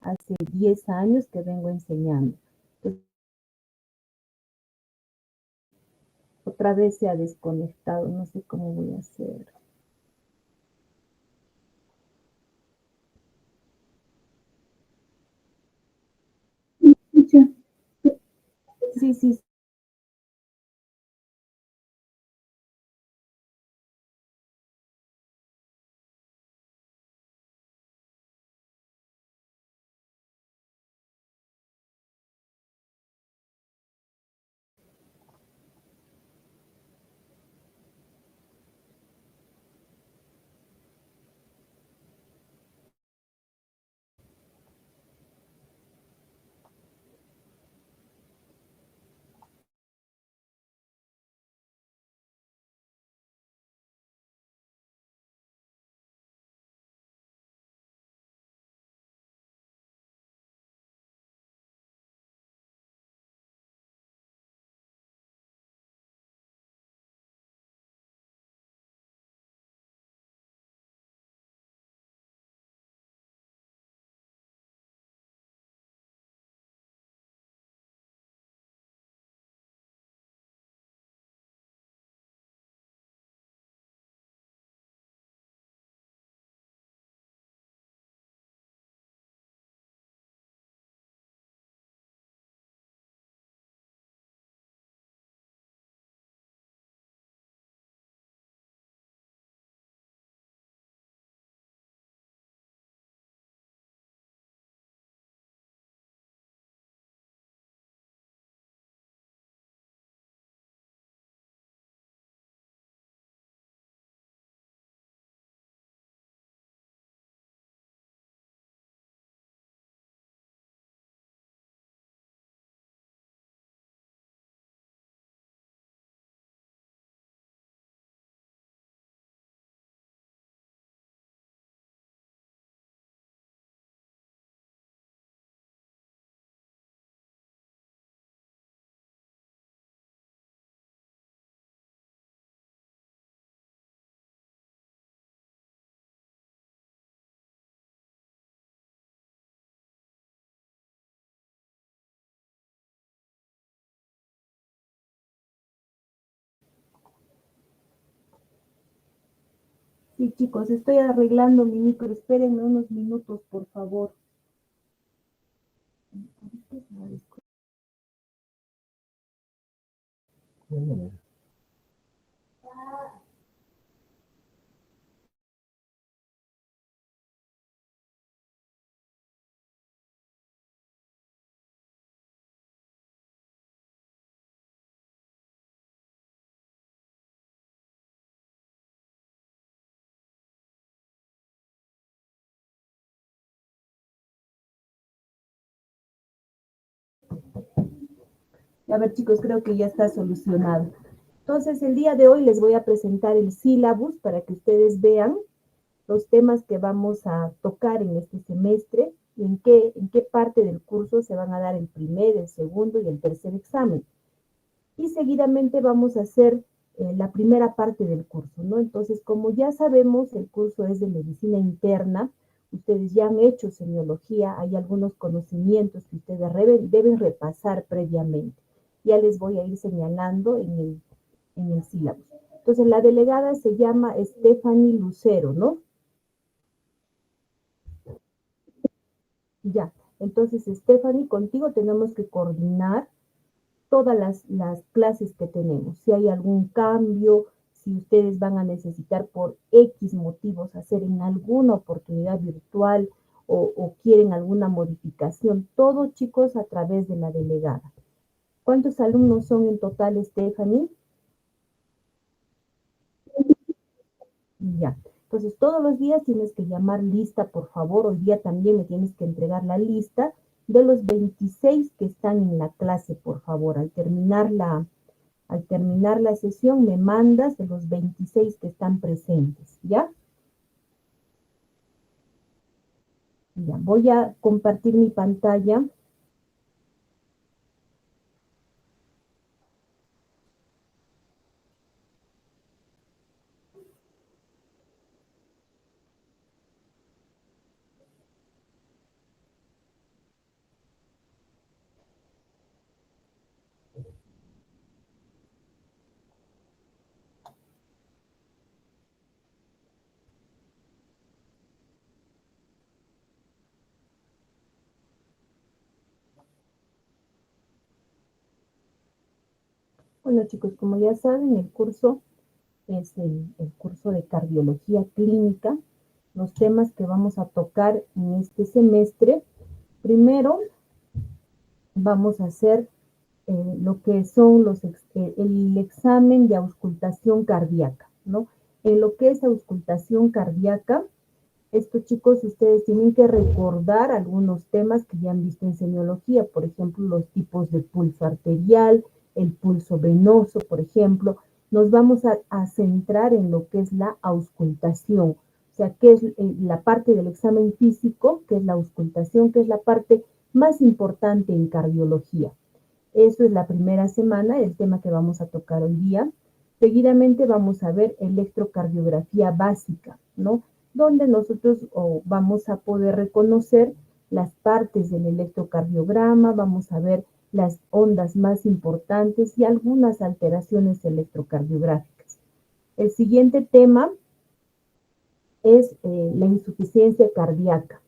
hace 10 años que vengo enseñando. Entonces, otra vez se ha desconectado, no sé cómo voy a hacer. Sí, sí. Sí, chicos, estoy arreglando mi micro. Espérenme unos minutos, por favor. A ver, chicos, creo que ya está solucionado. Entonces, el día de hoy les voy a presentar el sílabus para que ustedes vean los temas que vamos a tocar en este semestre y en qué parte del curso se van a dar el primer, el segundo y el tercer examen. Y seguidamente vamos a hacer la primera parte del curso, ¿no? Entonces, como ya sabemos, el curso es de medicina interna, ustedes ya han hecho semiología, hay algunos conocimientos que ustedes deben repasar previamente. Ya les voy a ir señalando en el sílabo. Entonces, la delegada se llama Stephanie Lucero, ¿no? Ya. Entonces, Stephanie, contigo tenemos que coordinar todas las clases que tenemos. Si hay algún cambio, si ustedes van a necesitar por X motivos hacer en alguna oportunidad virtual o quieren alguna modificación, todo chicos a través de la delegada. ¿Cuántos alumnos son en total, Stephanie? Ya. Entonces, todos los días tienes que llamar lista, por favor. Hoy día también me tienes que entregar la lista de los 26 que están en la clase, por favor. Al terminar la sesión me mandas de los 26 que están presentes, ¿ya? Ya, voy a compartir mi pantalla. Bueno, chicos, como ya saben, el curso es el curso de cardiología clínica. Los temas que vamos a tocar en este semestre, primero vamos a hacer lo que son el examen de auscultación cardíaca, ¿no? En lo que es auscultación cardíaca, estos chicos, ustedes tienen que recordar algunos temas que ya han visto en semiología, por ejemplo, los tipos de pulso arterial, el pulso venoso, por ejemplo. Nos vamos a centrar en lo que es la auscultación, o sea, que es la parte del examen físico, que es la auscultación, que es la parte más importante en cardiología. Eso es la primera semana, el tema que vamos a tocar hoy día. Seguidamente vamos a ver electrocardiografía básica, ¿no? Donde nosotros vamos a poder reconocer las partes del electrocardiograma, vamos a ver las ondas más importantes y algunas alteraciones electrocardiográficas. El siguiente tema es la insuficiencia cardíaca.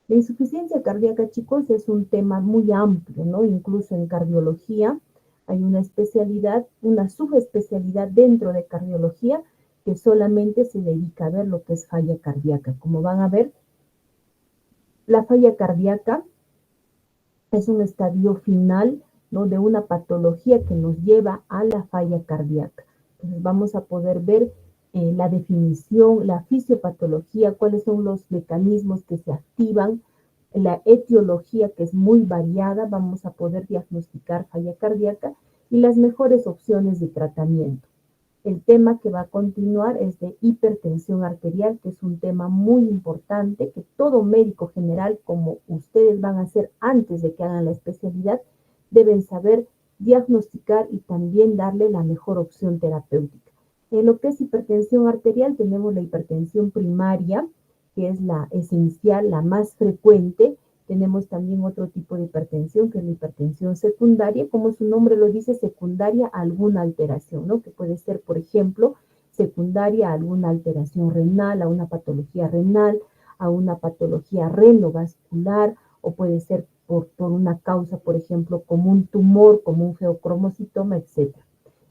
La insuficiencia cardíaca, chicos, es un tema muy amplio, ¿no? Incluso en cardiología hay una especialidad, una subespecialidad dentro de cardiología que solamente se dedica a ver lo que es falla cardíaca. Como van a ver, la falla cardíaca es un estadio final, ¿no? De una patología que nos lleva a la falla cardíaca. Entonces vamos a poder ver la definición, la fisiopatología, cuáles son los mecanismos que se activan, la etiología que es muy variada, vamos a poder diagnosticar falla cardíaca y las mejores opciones de tratamiento. El tema que va a continuar es de hipertensión arterial, que es un tema muy importante que todo médico general, como ustedes van a hacer antes de que hagan la especialidad, deben saber diagnosticar y también darle la mejor opción terapéutica. En lo que es hipertensión arterial tenemos la hipertensión primaria, que es la esencial, la más frecuente. Tenemos también otro tipo de hipertensión, que es la hipertensión secundaria, como su nombre lo dice, secundaria a alguna alteración, ¿no? Que puede ser, por ejemplo, secundaria a alguna alteración renal, a una patología renal, a una patología renovascular, o puede ser por una causa, por ejemplo, como un tumor, como un feocromocitoma, etc.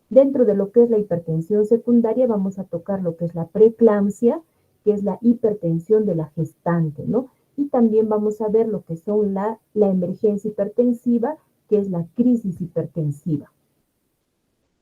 Dentro de lo que es la hipertensión secundaria, vamos a tocar lo que es la preeclampsia, que es la hipertensión de la gestante, ¿no? Y también vamos a ver lo que son la emergencia hipertensiva, que es la crisis hipertensiva.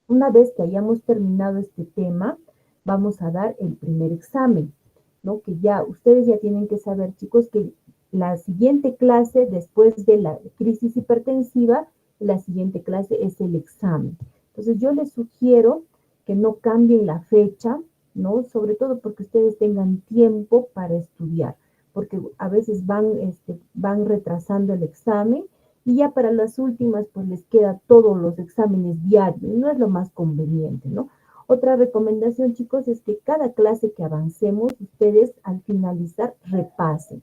Una vez que hayamos terminado este tema, vamos a dar el primer examen, ¿no? Que ya ustedes ya tienen que saber, chicos, que la siguiente clase después de la crisis hipertensiva, la siguiente clase es el examen. Entonces yo les sugiero que no cambien la fecha, ¿no? Sobre todo porque ustedes tengan tiempo para estudiar, porque a veces van retrasando el examen y ya para las últimas pues les queda todos los exámenes diarios, no es lo más conveniente, ¿no? Otra recomendación, chicos, es que cada clase que avancemos, ustedes al finalizar repasen,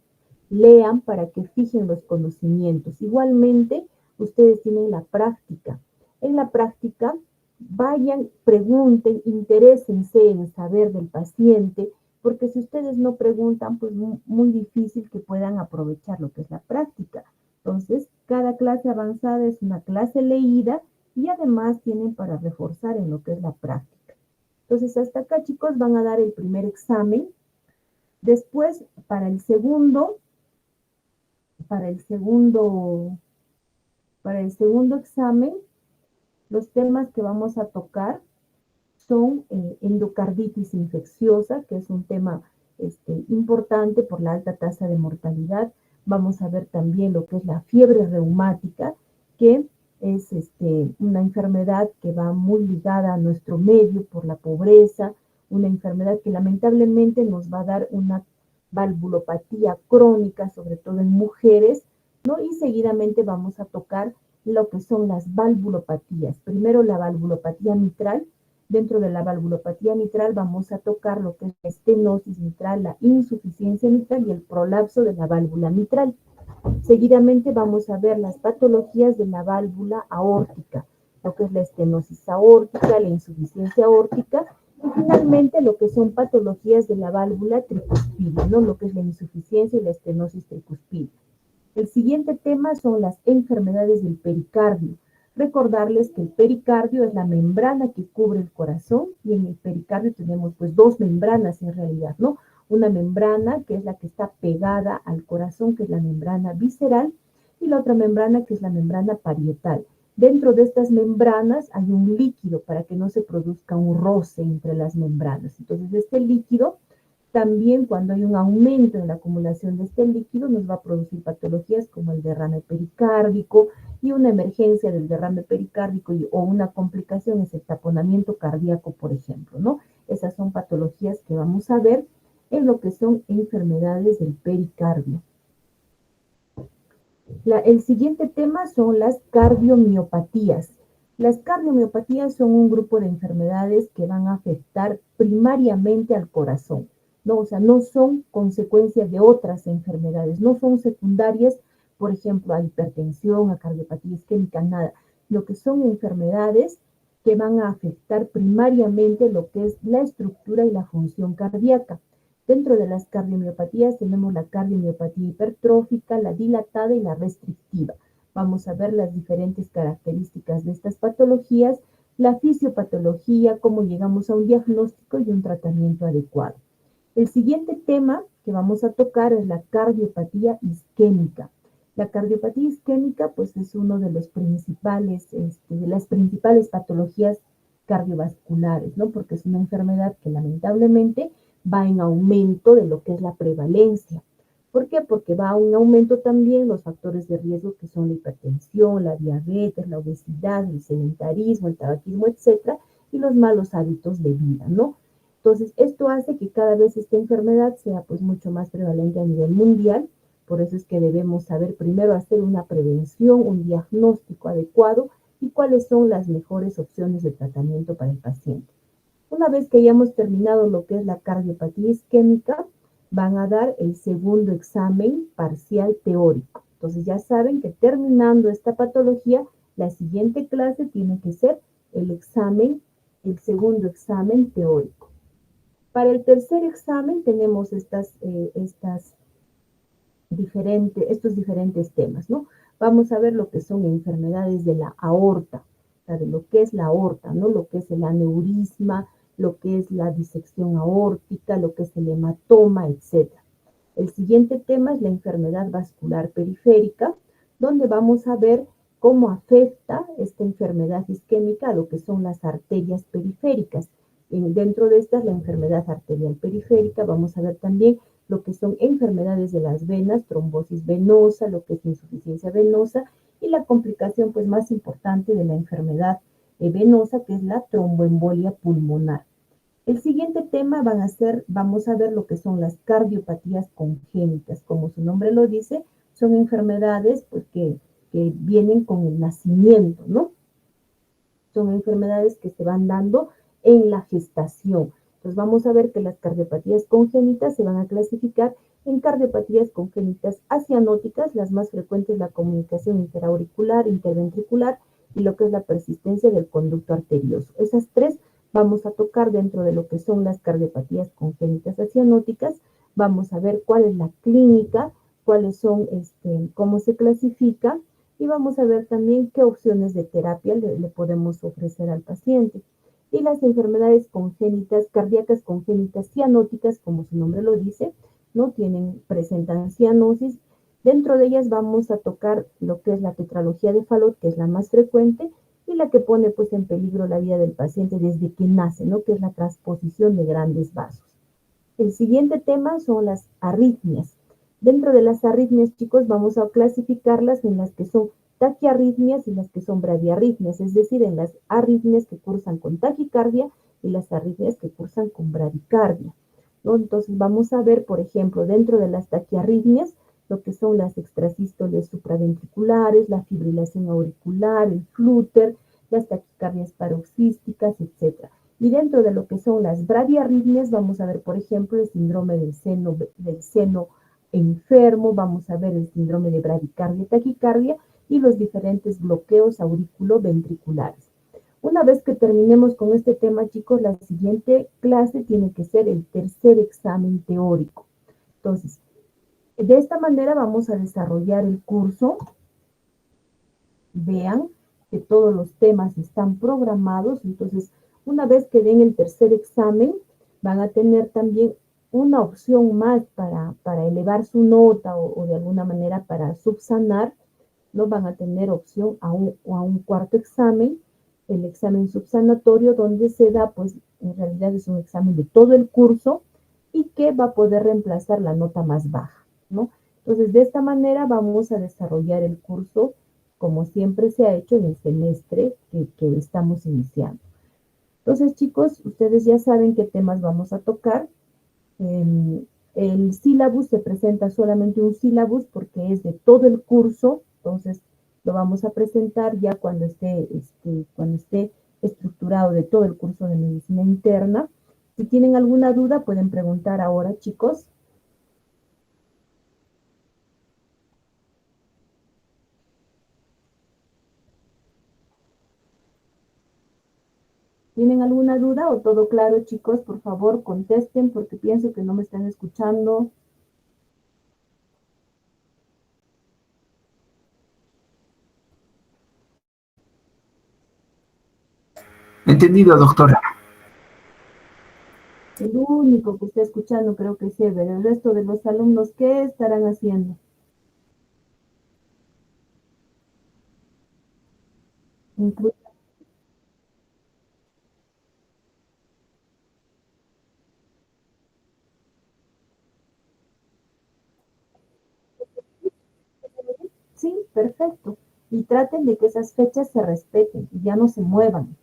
lean para que fijen los conocimientos. Igualmente, ustedes tienen la práctica. En la práctica, vayan, pregunten, interésense en saber del paciente, porque si ustedes no preguntan, pues muy difícil que puedan aprovechar lo que es la práctica. Entonces, cada clase avanzada es una clase leída y además tienen para reforzar en lo que es la práctica. Entonces, hasta acá, chicos, van a dar el primer examen. Después, para el segundo examen, los temas que vamos a tocar son endocarditis infecciosa, que es un tema importante por la alta tasa de mortalidad. Vamos a ver también lo que es la fiebre reumática, que es una enfermedad que va muy ligada a nuestro medio por la pobreza, una enfermedad que lamentablemente nos va a dar una valvulopatía crónica, sobre todo en mujeres, ¿no? Y seguidamente vamos a tocar lo que son las valvulopatías. Primero la valvulopatía mitral. Dentro de la valvulopatía mitral vamos a tocar lo que es la estenosis mitral, la insuficiencia mitral y el prolapso de la válvula mitral. Seguidamente vamos a ver las patologías de la válvula aórtica, lo que es la estenosis aórtica, la insuficiencia aórtica y finalmente lo que son patologías de la válvula tricuspidia, ¿no? Lo que es la insuficiencia y la estenosis tricuspidia. El siguiente tema son las enfermedades del pericardio. Recordarles que el pericardio es la membrana que cubre el corazón y en el pericardio tenemos pues dos membranas en realidad, ¿no? Una membrana que es la que está pegada al corazón, que es la membrana visceral, y la otra membrana que es la membrana parietal. Dentro de estas membranas hay un líquido para que no se produzca un roce entre las membranas. Entonces, este líquido también cuando hay un aumento en la acumulación de este líquido nos va a producir patologías como el derrame pericárdico y una emergencia del derrame pericárdico o una complicación es el taponamiento cardíaco, por ejemplo, ¿no? Esas son patologías que vamos a ver en lo que son enfermedades del pericardio. El siguiente tema son las cardiomiopatías. Las cardiomiopatías son un grupo de enfermedades que van a afectar primariamente al corazón, ¿no? O sea, no son consecuencias de otras enfermedades, no son secundarias, por ejemplo, a hipertensión, a cardiopatía isquémica, nada. Lo que son enfermedades que van a afectar primariamente lo que es la estructura y la función cardíaca. Dentro de las cardiomiopatías tenemos la cardiomiopatía hipertrófica, la dilatada y la restrictiva. Vamos a ver las diferentes características de estas patologías, la fisiopatología, cómo llegamos a un diagnóstico y un tratamiento adecuado. El siguiente tema que vamos a tocar es la cardiopatía isquémica. La cardiopatía isquémica pues es uno de los principales, de las principales patologías cardiovasculares, ¿no? Porque es una enfermedad que lamentablemente va en aumento de lo que es la prevalencia. ¿Por qué? Porque va a un aumento también los factores de riesgo que son la hipertensión, la diabetes, la obesidad, el sedentarismo, el tabaquismo, etcétera, y los malos hábitos de vida, ¿no? Entonces, esto hace que cada vez esta enfermedad sea pues mucho más prevalente a nivel mundial. Por eso es que debemos saber primero hacer una prevención, un diagnóstico adecuado y cuáles son las mejores opciones de tratamiento para el paciente. Una vez que hayamos terminado lo que es la cardiopatía isquémica, van a dar el segundo examen parcial teórico. Entonces ya saben que terminando esta patología, la siguiente clase tiene que ser el segundo examen teórico. Para el tercer examen tenemos estos diferentes temas, ¿no? Vamos a ver lo que son enfermedades de la aorta, o sea, de lo que es la aorta, ¿no? Lo que es el aneurisma, lo que es la disección aórtica, lo que es el hematoma, etc. El siguiente tema es la enfermedad vascular periférica, donde vamos a ver cómo afecta esta enfermedad isquémica a lo que son las arterias periféricas. Dentro de estas, la enfermedad arterial periférica, vamos a ver también lo que son enfermedades de las venas, trombosis venosa, lo que es insuficiencia venosa y la complicación pues más importante de la enfermedad venosa, que es la tromboembolia pulmonar. El siguiente tema vamos a ver lo que son las cardiopatías congénitas. Como su nombre lo dice, son enfermedades pues, que vienen con el nacimiento, ¿no? Son enfermedades que se van dando en la gestación. Entonces vamos a ver que las cardiopatías congénitas se van a clasificar en cardiopatías congénitas acianóticas, las más frecuentes la comunicación interauricular, interventricular y lo que es la persistencia del conducto arterioso. Esas tres vamos a tocar dentro de lo que son las cardiopatías congénitas acianóticas. Vamos a ver cuál es la clínica, cuáles son, cómo se clasifica y vamos a ver también qué opciones de terapia le podemos ofrecer al paciente. Y las enfermedades congénitas, cardíacas congénitas cianóticas, como su nombre lo dice, ¿no? Presentan cianosis. Dentro de ellas vamos a tocar lo que es la tetralogía de Fallot, que es la más frecuente y la que pone pues en peligro la vida del paciente desde que nace, ¿no? Que es la transposición de grandes vasos. El siguiente tema son las arritmias. Dentro de las arritmias, chicos, vamos a clasificarlas en las que son taquiarritmias y las que son bradiarritmias, es decir, en las arritmias que cursan con taquicardia y las arritmias que cursan con bradicardia, ¿no? Entonces vamos a ver, por ejemplo, dentro de las taquiarritmias, lo que son las extrasístoles supraventriculares, la fibrilación auricular, el flúter, las taquicardias paroxísticas, etc. Y dentro de lo que son las bradiarritmias, vamos a ver, por ejemplo, el síndrome del seno enfermo, vamos a ver el síndrome de bradicardia y taquicardia y los diferentes bloqueos auriculoventriculares. Una vez que terminemos con este tema, chicos, la siguiente clase tiene que ser el tercer examen teórico. Entonces, de esta manera vamos a desarrollar el curso. Vean que todos los temas están programados. Entonces, una vez que den el tercer examen, van a tener también una opción más para elevar su nota o de alguna manera para subsanar, ¿no? Van a tener opción a un cuarto examen, el examen subsanatorio, donde se da, pues en realidad es un examen de todo el curso y que va a poder reemplazar la nota más baja, ¿no? Entonces, de esta manera vamos a desarrollar el curso como siempre se ha hecho en el semestre que estamos iniciando. Entonces, chicos, ustedes ya saben qué temas vamos a tocar. El sílabus se presenta solamente un sílabus porque es de todo el curso, entonces lo vamos a presentar ya cuando esté estructurado de todo el curso de medicina interna. Si tienen alguna duda, pueden preguntar ahora, chicos. ¿Tienen alguna duda o todo claro, chicos? Por favor, contesten porque pienso que no me están escuchando. Entendido, doctora. El único que está escuchando creo que es Ever. El resto de los alumnos, ¿qué estarán haciendo? Inclu Sí, perfecto. Y traten de que esas fechas se respeten y ya no se muevan.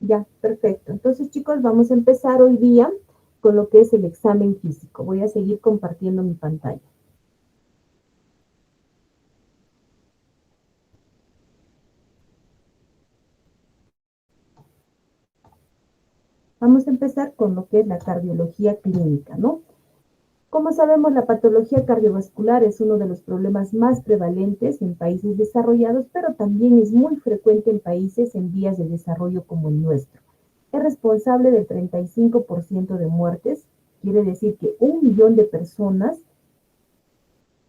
Ya, perfecto. Entonces, chicos, vamos a empezar hoy día con lo que es el examen físico. Voy a seguir compartiendo mi pantalla. Vamos a empezar con lo que es la cardiología clínica, ¿no? Como sabemos, la patología cardiovascular es uno de los problemas más prevalentes en países desarrollados, pero también es muy frecuente en países en vías de desarrollo como el nuestro. Es responsable del 35% de muertes, quiere decir que 1 millón de personas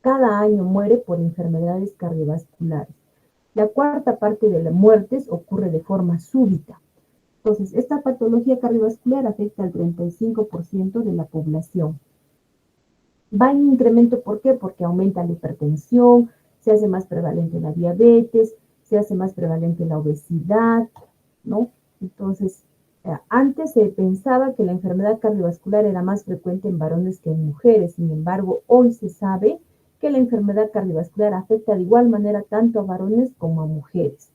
cada año muere por enfermedades cardiovasculares. La cuarta parte de las muertes ocurre de forma súbita. Entonces, esta patología cardiovascular afecta al 35% de la población. Va en incremento, ¿por qué? Porque aumenta la hipertensión, se hace más prevalente la diabetes, se hace más prevalente la obesidad, ¿no? Entonces, antes se pensaba que la enfermedad cardiovascular era más frecuente en varones que en mujeres, sin embargo, hoy se sabe que la enfermedad cardiovascular afecta de igual manera tanto a varones como a mujeres.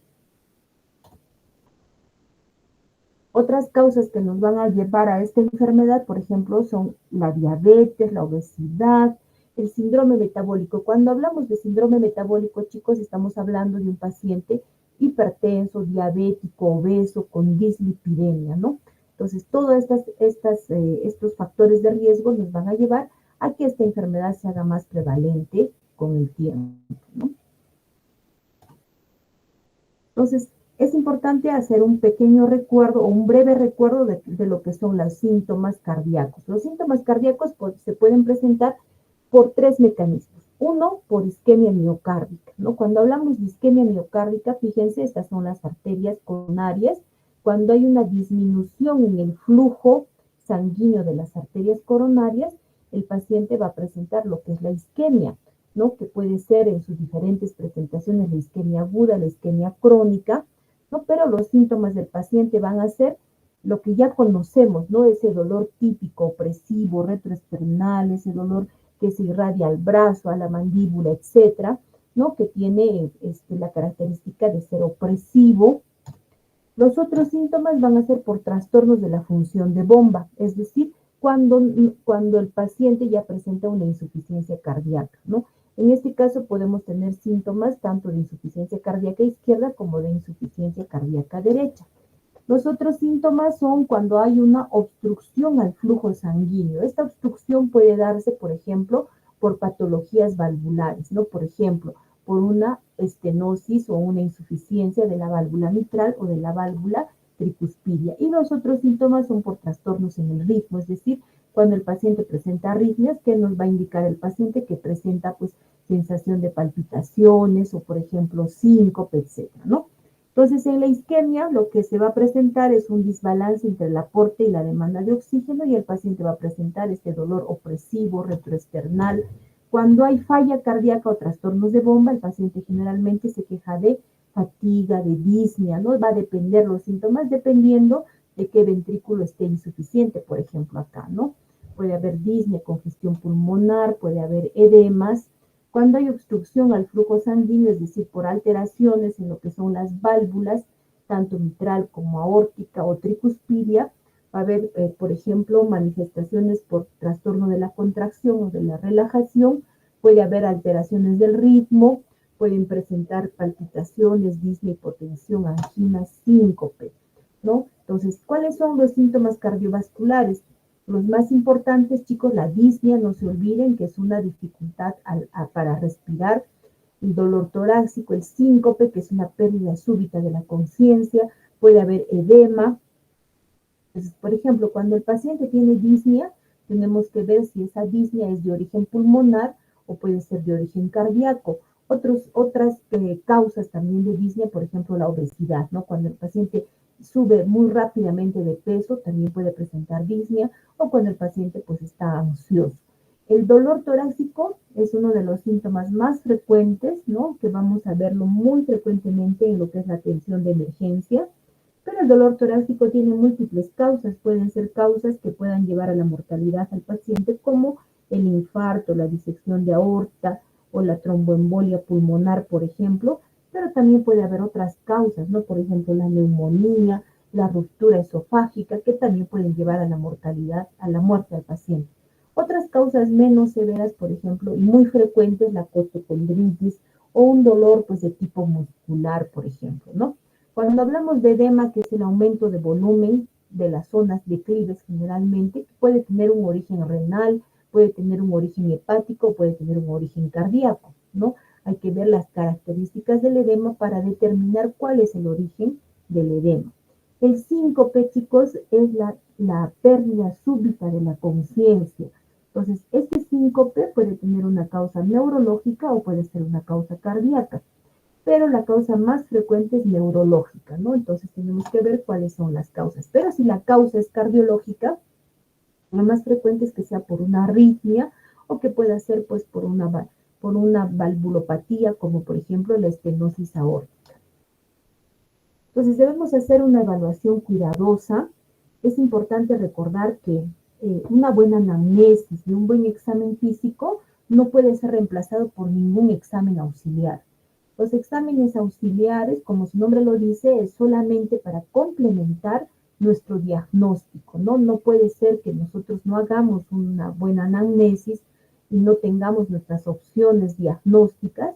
Otras causas que nos van a llevar a esta enfermedad, por ejemplo, son la diabetes, la obesidad, el síndrome metabólico. Cuando hablamos de síndrome metabólico, chicos, estamos hablando de un paciente hipertenso, diabético, obeso, con dislipidemia, ¿no? Entonces, todos estos factores de riesgo nos van a llevar a que esta enfermedad se haga más prevalente con el tiempo, ¿no? Entonces, es importante hacer un pequeño recuerdo o un breve recuerdo de lo que son los síntomas cardíacos. Los síntomas cardíacos se pueden presentar por tres mecanismos. Uno, por isquemia miocárdica, ¿no? Cuando hablamos de isquemia miocárdica, fíjense, estas son las arterias coronarias. Cuando hay una disminución en el flujo sanguíneo de las arterias coronarias, el paciente va a presentar lo que es la isquemia, ¿no? Que puede ser en sus diferentes presentaciones la isquemia aguda, la isquemia crónica, ¿no? Pero los síntomas del paciente van a ser lo que ya conocemos, ¿no? Ese dolor típico, opresivo, retroesternal, ese dolor que se irradia al brazo, a la mandíbula, etcétera, ¿no? Que tiene la característica de ser opresivo. Los otros síntomas van a ser por trastornos de la función de bomba, es decir, cuando el paciente ya presenta una insuficiencia cardíaca, ¿no? En este caso podemos tener síntomas tanto de insuficiencia cardíaca izquierda como de insuficiencia cardíaca derecha. Los otros síntomas son cuando hay una obstrucción al flujo sanguíneo. Esta obstrucción puede darse, por ejemplo, por patologías valvulares, ¿no? Por ejemplo, por una estenosis o una insuficiencia de la válvula mitral o de la válvula tricuspidia. Y los otros síntomas son por trastornos en el ritmo, es decir, cuando el paciente presenta arritmias, ¿qué nos va a indicar el paciente? Que presenta pues sensación de palpitaciones o por ejemplo síncope, etcétera, ¿no? Entonces en la isquemia lo que se va a presentar es un desbalance entre el aporte y la demanda de oxígeno y el paciente va a presentar este dolor opresivo, retroesternal. Cuando hay falla cardíaca o trastornos de bomba, el paciente generalmente se queja de fatiga, de disnea, ¿no? Va a depender los síntomas dependiendo de qué ventrículo esté insuficiente, por ejemplo acá, ¿no? Puede haber disnea, congestión pulmonar, puede haber edemas. Cuando hay obstrucción al flujo sanguíneo, es decir, por alteraciones en lo que son las válvulas, tanto mitral como aórtica o tricuspidia, va a haber, por ejemplo, manifestaciones por trastorno de la contracción o de la relajación, puede haber alteraciones del ritmo, pueden presentar palpitaciones, disnea, hipotensión, angina, síncope, ¿no? Entonces, ¿cuáles son los síntomas cardiovasculares? Los más importantes, chicos, la disnea, no se olviden que es una dificultad para respirar, el dolor torácico, el síncope, que es una pérdida súbita de la conciencia, puede haber edema. Entonces, por ejemplo, cuando el paciente tiene disnea, tenemos que ver si esa disnea es de origen pulmonar o puede ser de origen cardíaco. Otras causas también de disnea, por ejemplo, la obesidad, ¿no? Cuando el paciente sube muy rápidamente de peso, también puede presentar disnea, o cuando el paciente pues está ansioso. El dolor torácico es uno de los síntomas más frecuentes, ¿no? Que vamos a verlo muy frecuentemente en lo que es la atención de emergencia. Pero el dolor torácico tiene múltiples causas, pueden ser causas que puedan llevar a la mortalidad al paciente, como el infarto, la disección de aorta o la tromboembolia pulmonar, por ejemplo, pero también puede haber otras causas, ¿no? Por ejemplo, la neumonía, la ruptura esofágica, que también pueden llevar a la mortalidad, a la muerte al paciente. Otras causas menos severas, por ejemplo, y muy frecuentes, la costocondritis o un dolor pues de tipo muscular, por ejemplo, ¿no? Cuando hablamos de edema, que es el aumento de volumen de las zonas declives generalmente, puede tener un origen renal, puede tener un origen hepático, puede tener un origen cardíaco, ¿no? Hay que ver las características del edema para determinar cuál es el origen del edema. El síncope, chicos, es la pérdida súbita de la conciencia. Entonces, este síncope puede tener una causa neurológica o puede ser una causa cardíaca, pero la causa más frecuente es neurológica, ¿no? Entonces tenemos que ver cuáles son las causas. Pero si la causa es cardiológica, lo más frecuente es que sea por una arritmia o que pueda ser pues por una valvulopatía, como por ejemplo la estenosis aórtica. Entonces debemos hacer una evaluación cuidadosa. Es importante recordar que una buena anamnesis y un buen examen físico no puede ser reemplazado por ningún examen auxiliar. Los exámenes auxiliares, como su nombre lo dice, es solamente para complementar nuestro diagnóstico, ¿no? No puede ser que nosotros no hagamos una buena anamnesis y no tengamos nuestras opciones diagnósticas,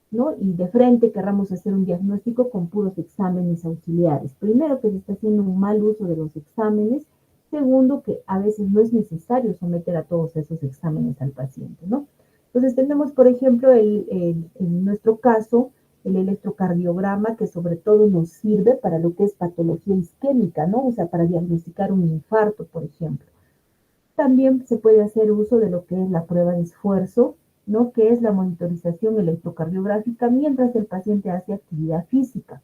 ¿no? Y de frente querramos hacer un diagnóstico con puros exámenes auxiliares. Primero, que se está haciendo un mal uso de los exámenes. Segundo, que a veces no es necesario someter a todos esos exámenes al paciente, ¿no? Entonces tenemos, por ejemplo, en nuestro caso, el electrocardiograma, que sobre todo nos sirve para lo que es patología isquémica, ¿no? O sea, para diagnosticar un infarto, por ejemplo. También se puede hacer uso de lo que es la prueba de esfuerzo, ¿no? Que es la monitorización electrocardiográfica mientras el paciente hace actividad física.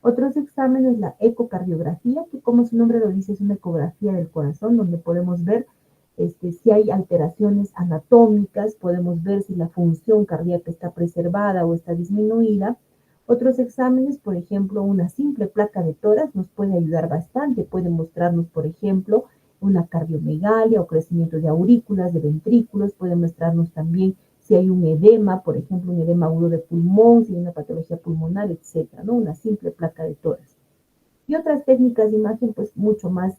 Otros exámenes, la ecocardiografía, que como su nombre lo dice, es una ecografía del corazón, donde podemos ver si hay alteraciones anatómicas, podemos ver si la función cardíaca está preservada o está disminuida. Otros exámenes, por ejemplo, una simple placa de tórax nos puede ayudar bastante, puede mostrarnos, por ejemplo, una cardiomegalia o crecimiento de aurículas, de ventrículos, puede mostrarnos también si hay un edema, por ejemplo, un edema agudo de pulmón, si hay una patología pulmonar, etcétera, ¿no? Una simple placa de tórax. Y otras técnicas de imagen, pues mucho más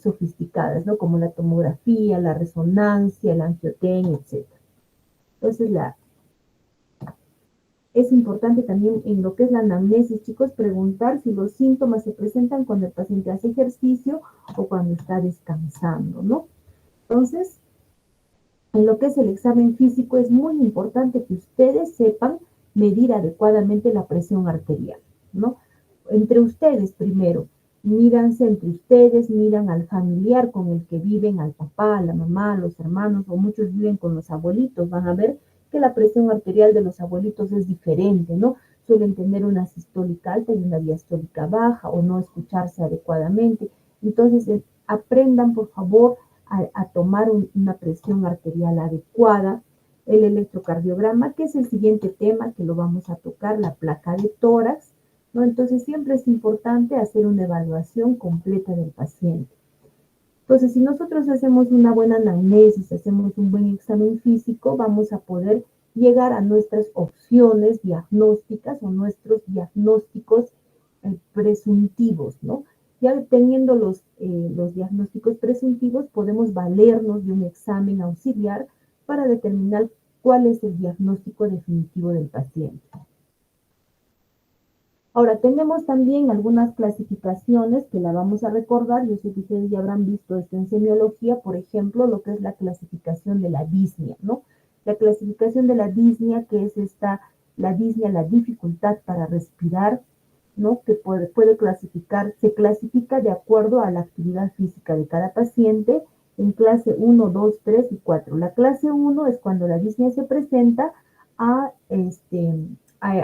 sofisticadas, ¿no? Como la tomografía, la resonancia, el angioten, etc. Entonces, es importante también en lo que es la anamnesis, chicos, preguntar si los síntomas se presentan cuando el paciente hace ejercicio o cuando está descansando, ¿no? Entonces, en lo que es el examen físico, es muy importante que ustedes sepan medir adecuadamente la presión arterial, ¿no? entre ustedes primero. Míranse entre ustedes, miran al familiar con el que viven, al papá, a la mamá, a los hermanos, o muchos viven con los abuelitos. Van a ver que la presión arterial de los abuelitos es diferente, ¿no? Suelen tener una sistólica alta y una diastólica baja, o no escucharse adecuadamente. Entonces, aprendan, por favor, a tomar una presión arterial adecuada. El electrocardiograma, que es el siguiente tema que lo vamos a tocar, la placa de tórax, ¿no? Entonces, siempre es importante hacer una evaluación completa del paciente. Entonces, si nosotros hacemos una buena anamnesis, hacemos un buen examen físico, vamos a poder llegar a nuestras opciones diagnósticas o nuestros diagnósticos presuntivos, ¿no? Ya teniendo los diagnósticos presuntivos, podemos valernos de un examen auxiliar para determinar cuál es el diagnóstico definitivo del paciente. Ahora, tenemos también algunas clasificaciones que la vamos a recordar. Yo sé que ustedes ya habrán visto esto en semiología, por ejemplo, lo que es la clasificación de la disnea, ¿no? La clasificación de la disnea, que es la disnea, la dificultad para respirar, ¿no? Que puede clasificar, se clasifica de acuerdo a la actividad física de cada paciente en clase 1, 2, 3 y 4. La clase 1 es cuando la disnea se presenta a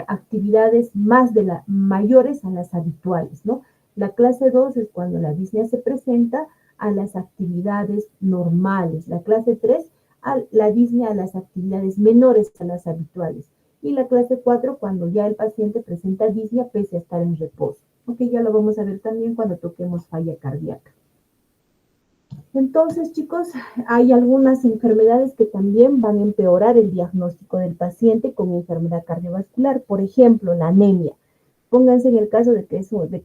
actividades mayores a las habituales, ¿no? La clase 2 es cuando la disnea se presenta a las actividades normales. La clase 3, la disnea a las actividades menores a las habituales. Y la clase 4, cuando ya el paciente presenta disnea pese a estar en reposo. Ok, ya lo vamos a ver también cuando toquemos falla cardíaca. Entonces, chicos, hay algunas enfermedades que también van a empeorar el diagnóstico del paciente con enfermedad cardiovascular. Por ejemplo, la anemia. Pónganse en el caso de que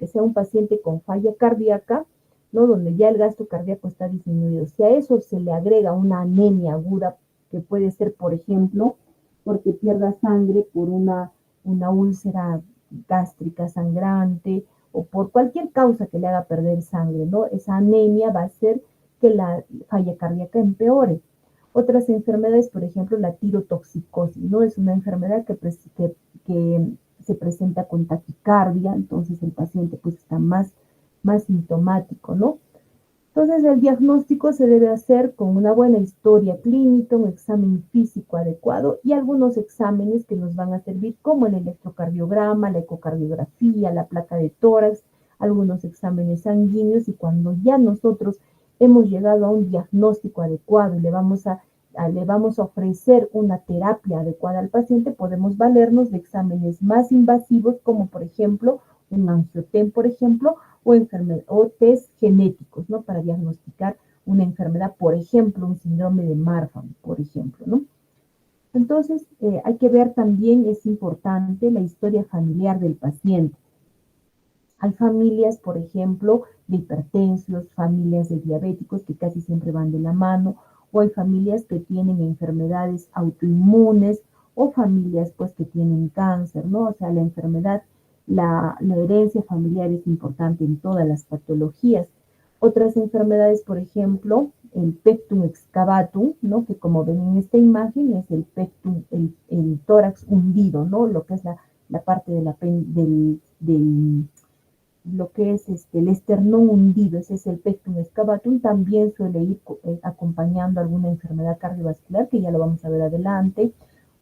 sea un paciente con falla cardíaca, ¿no? Donde ya el gasto cardíaco está disminuido. Si a eso se le agrega una anemia aguda, que puede ser, por ejemplo, porque pierda sangre por una úlcera gástrica sangrante o por cualquier causa que le haga perder sangre, ¿no? Esa anemia va a hacer que la falla cardíaca empeore. Otras enfermedades, por ejemplo, la tirotoxicosis, ¿no? Es una enfermedad que se presenta con taquicardia, entonces el paciente pues está más sintomático, ¿no? Entonces el diagnóstico se debe hacer con una buena historia clínica, un examen físico adecuado y algunos exámenes que nos van a servir como el electrocardiograma, la ecocardiografía, la placa de tórax, algunos exámenes sanguíneos, y cuando ya nosotros hemos llegado a un diagnóstico adecuado y le vamos a ofrecer una terapia adecuada al paciente, podemos valernos de exámenes más invasivos como por ejemplo un angiotem, por ejemplo, o test genéticos, ¿no? Para diagnosticar una enfermedad, por ejemplo, un síndrome de Marfan, por ejemplo, ¿no? Entonces, hay que ver también, es importante, la historia familiar del paciente. Hay familias, por ejemplo, de hipertensos, familias de diabéticos que casi siempre van de la mano, o hay familias que tienen enfermedades autoinmunes, o familias pues que tienen cáncer, ¿no? O sea, la enfermedad, la herencia familiar es importante en todas las patologías. Otras enfermedades, por ejemplo, el pectum excavatum, ¿no? Que como ven en esta imagen es el pectum, el tórax hundido, ¿no? Lo que es la parte de lo que es el esternón hundido, ese es el pectum excavatum, también suele ir acompañando alguna enfermedad cardiovascular, que ya lo vamos a ver adelante,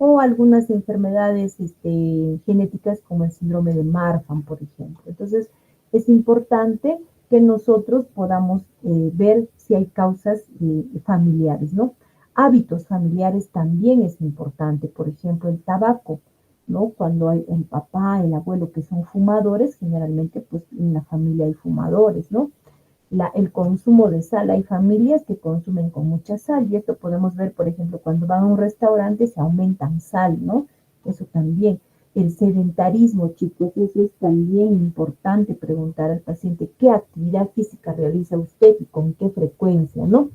o algunas enfermedades genéticas como el síndrome de Marfan, por ejemplo. Entonces, es importante que nosotros podamos ver si hay causas familiares, ¿no? Hábitos familiares también es importante, por ejemplo, el tabaco, ¿no? Cuando hay el papá, el abuelo que son fumadores, generalmente pues en la familia hay fumadores, ¿no? El consumo de sal, hay familias que consumen con mucha sal, y esto podemos ver, por ejemplo, cuando van a un restaurante se aumentan sal, ¿no? Eso también. El sedentarismo, chicos, eso es también importante preguntar al paciente qué actividad física realiza usted y con qué frecuencia, ¿no?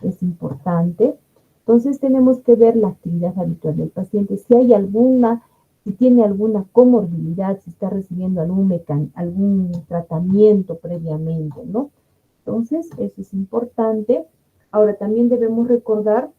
Es importante. Entonces tenemos que ver la actividad habitual del paciente, si tiene alguna comorbilidad, si está recibiendo algún tratamiento previamente, ¿no? Entonces, eso es importante. Ahora, también debemos recordar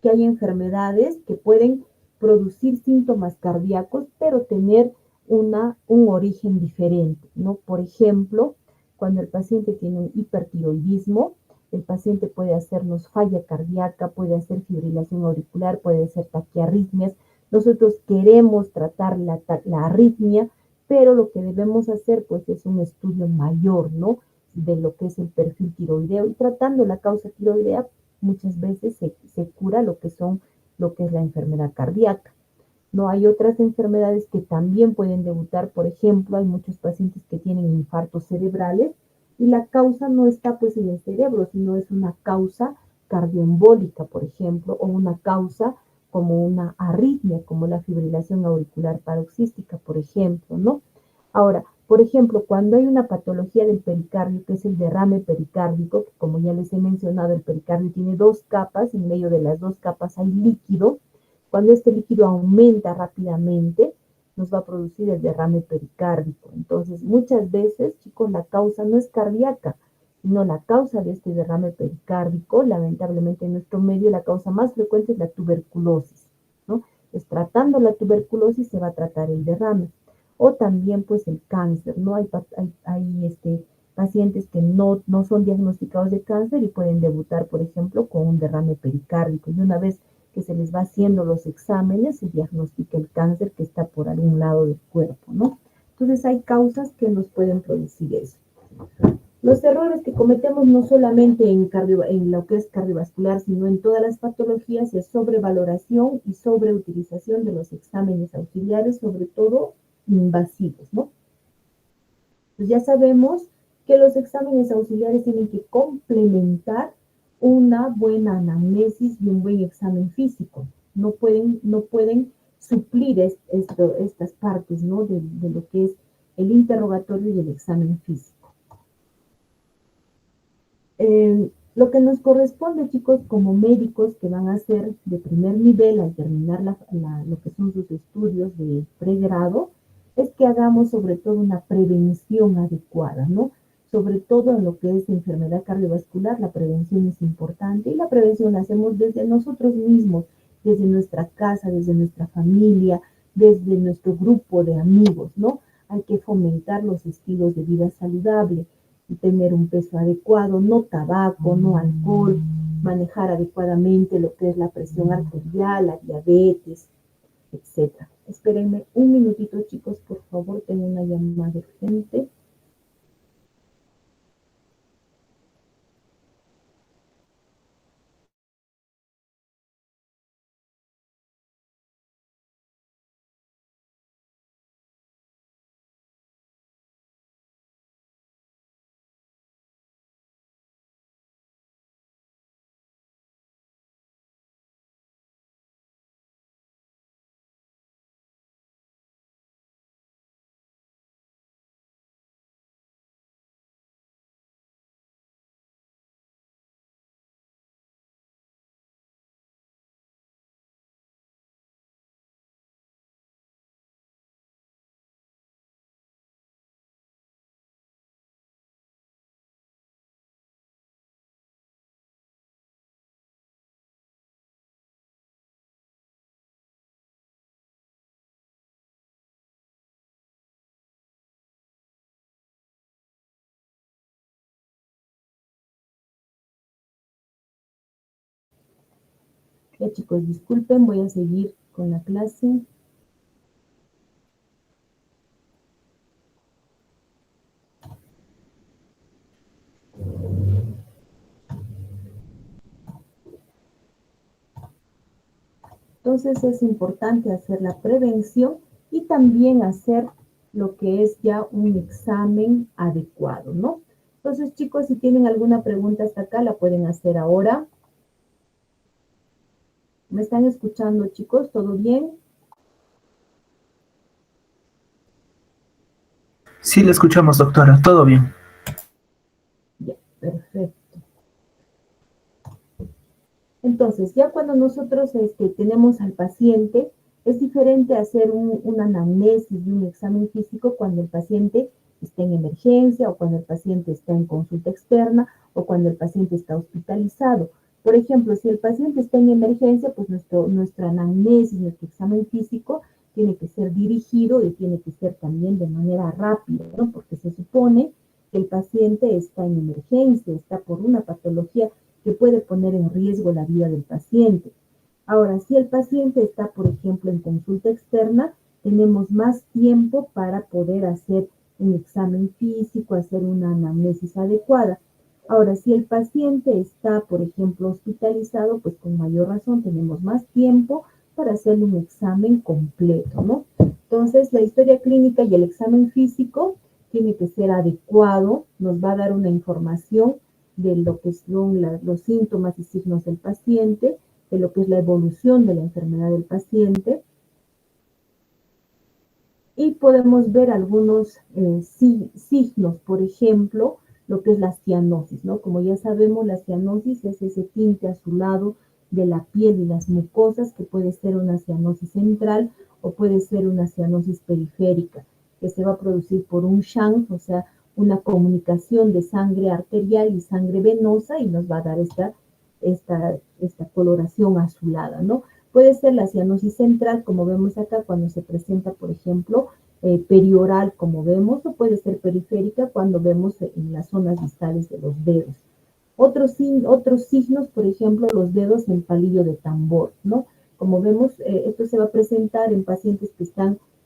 que hay enfermedades que pueden producir síntomas cardíacos, pero tener un origen diferente, ¿no? Por ejemplo, cuando el paciente tiene un hipertiroidismo, el paciente puede hacernos falla cardíaca, puede hacer fibrilación auricular, puede hacer taquiarritmias. Nosotros queremos tratar la arritmia, pero lo que debemos hacer pues es un estudio mayor, ¿no? De lo que es el perfil tiroideo, y tratando la causa tiroidea muchas veces se cura lo que es la enfermedad cardíaca. No hay otras enfermedades que también pueden debutar. Por ejemplo, hay muchos pacientes que tienen infartos cerebrales y la causa no está pues en el cerebro, sino es una causa cardioembólica, por ejemplo, o una causa como una arritmia, como la fibrilación auricular paroxística, por ejemplo, ¿no? Ahora, por ejemplo, cuando hay una patología del pericardio, que es el derrame pericárdico, que como ya les he mencionado, el pericardio tiene dos capas, en medio de las dos capas hay líquido. Cuando este líquido aumenta rápidamente, nos va a producir el derrame pericárdico. Entonces, muchas veces, chicos, la causa no es cardíaca, sino la causa de este derrame pericárdico. Lamentablemente, en nuestro medio, la causa más frecuente es la tuberculosis, ¿no? Es tratando la tuberculosis se va a tratar el derrame. O también, pues, el cáncer, ¿no? Hay pacientes que no son diagnosticados de cáncer y pueden debutar, por ejemplo, con un derrame pericárdico. Y una vez que se les va haciendo los exámenes, se diagnostica el cáncer que está por algún lado del cuerpo, ¿no? Entonces hay causas que nos pueden producir eso. Los errores que cometemos no solamente en lo que es cardiovascular, sino en todas las patologías, es sobrevaloración y sobreutilización de los exámenes auxiliares, sobre todo invasivos, ¿no? Pues ya sabemos que los exámenes auxiliares tienen que complementar una buena anamnesis y un buen examen físico. No pueden suplir estas partes, ¿no? de lo que es el interrogatorio y el examen físico. Lo que nos corresponde, chicos, como médicos que van a hacer de primer nivel al terminar lo que son sus estudios de pregrado, es que hagamos sobre todo una prevención adecuada, ¿no? Sobre todo en lo que es enfermedad cardiovascular, la prevención es importante y la prevención la hacemos desde nosotros mismos, desde nuestra casa, desde nuestra familia, desde nuestro grupo de amigos, ¿no? Hay que fomentar los estilos de vida saludable y tener un peso adecuado, no tabaco, no alcohol, manejar adecuadamente lo que es la presión arterial, la diabetes, etc. Espérenme un minutito, chicos, por favor, tengo una llamada urgente. Ya, chicos, disculpen, voy a seguir con la clase. Entonces es importante hacer la prevención y también hacer lo que es ya un examen adecuado, ¿no? Entonces, chicos, si tienen alguna pregunta hasta acá, la pueden hacer ahora. ¿Me están escuchando, chicos? ¿Todo bien? Sí, le escuchamos, doctora. Todo bien. Ya, perfecto. Entonces, ya cuando nosotros tenemos al paciente, es diferente hacer una anamnesis y un examen físico cuando el paciente está en emergencia o cuando el paciente está en consulta externa o cuando el paciente está hospitalizado. Por ejemplo, si el paciente está en emergencia, pues nuestra anamnesis, nuestro examen físico tiene que ser dirigido y tiene que ser también de manera rápida, ¿no? Porque se supone que el paciente está en emergencia, está por una patología que puede poner en riesgo la vida del paciente. Ahora, si el paciente está, por ejemplo, en consulta externa, tenemos más tiempo para poder hacer un examen físico, hacer una anamnesis adecuada. Ahora, si el paciente está, por ejemplo, hospitalizado, pues con mayor razón tenemos más tiempo para hacerle un examen completo, ¿no? Entonces, la historia clínica y el examen físico tiene que ser adecuado, nos va a dar una información de lo que son los síntomas y signos del paciente, de lo que es la evolución de la enfermedad del paciente. Y podemos ver algunos signos, por ejemplo, lo que es la cianosis, ¿no? Como ya sabemos, la cianosis es ese tinte azulado de la piel y las mucosas, que puede ser una cianosis central o puede ser una cianosis periférica, que se va a producir por un shunt, o sea, una comunicación de sangre arterial y sangre venosa, y nos va a dar esta coloración azulada, ¿no? Puede ser la cianosis central, como vemos acá, cuando se presenta, por ejemplo, perioral, como vemos, o puede ser periférica cuando vemos en las zonas distales de los dedos. Otros signos, por ejemplo, los dedos en palillo de tambor, ¿no? Como vemos, esto se va a presentar en pacientes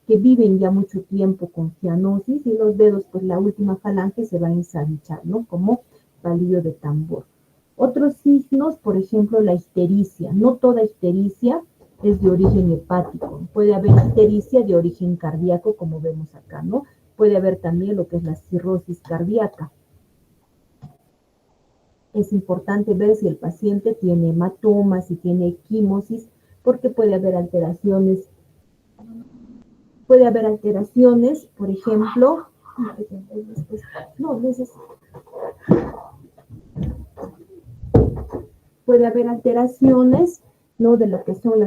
que viven ya mucho tiempo con cianosis, y los dedos, pues la última falange se va a ensanchar, ¿no? Como palillo de tambor. Otros signos, por ejemplo, la ictericia. No toda ictericia es de origen hepático. Puede haber ictericia de origen cardíaco, como vemos acá, ¿no? Puede haber también lo que es la cirrosis cardíaca. Es importante ver si el paciente tiene hematomas, si tiene equimosis, porque puede haber alteraciones, por ejemplo, puede haber alteraciones, ¿no? De lo que son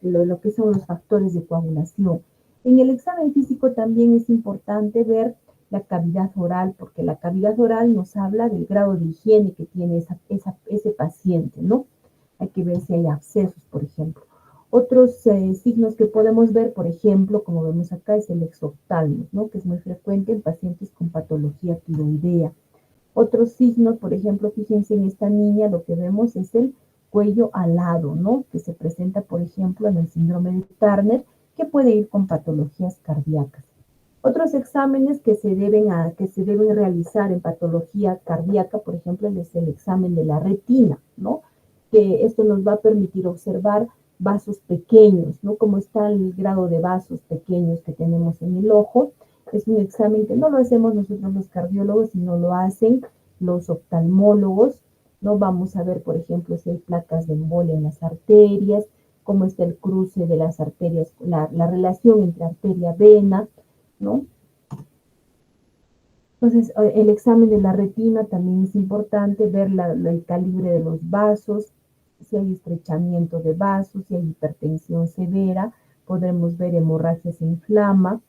lo que son los factores de coagulación. En el examen físico también es importante ver la cavidad oral, porque la cavidad oral nos habla del grado de higiene que tiene ese paciente, ¿no? Hay que ver si hay abscesos, por ejemplo. Otros signos que podemos ver, por ejemplo, como vemos acá, es el exoftalmos, ¿no? Que es muy frecuente en pacientes con patología tiroidea. Otros signos, por ejemplo, fíjense en esta niña, lo que vemos es el cuello alado, ¿no? Que se presenta, por ejemplo, en el síndrome de Turner, que puede ir con patologías cardíacas. Otros exámenes que se deben realizar en patología cardíaca, por ejemplo, es el examen de la retina, ¿no? Que esto nos va a permitir observar vasos pequeños, ¿no? Cómo está el grado de vasos pequeños que tenemos en el ojo. Es un examen que no lo hacemos nosotros los cardiólogos, sino lo hacen los oftalmólogos, ¿no? Vamos a ver, por ejemplo, si hay placas de embolia en las arterias, cómo está el cruce de las arterias, la relación entre arteria-vena, ¿no? Entonces, el examen de la retina también es importante, ver el calibre de los vasos, si hay estrechamiento de vasos, si hay hipertensión severa, podremos ver hemorragias en flama,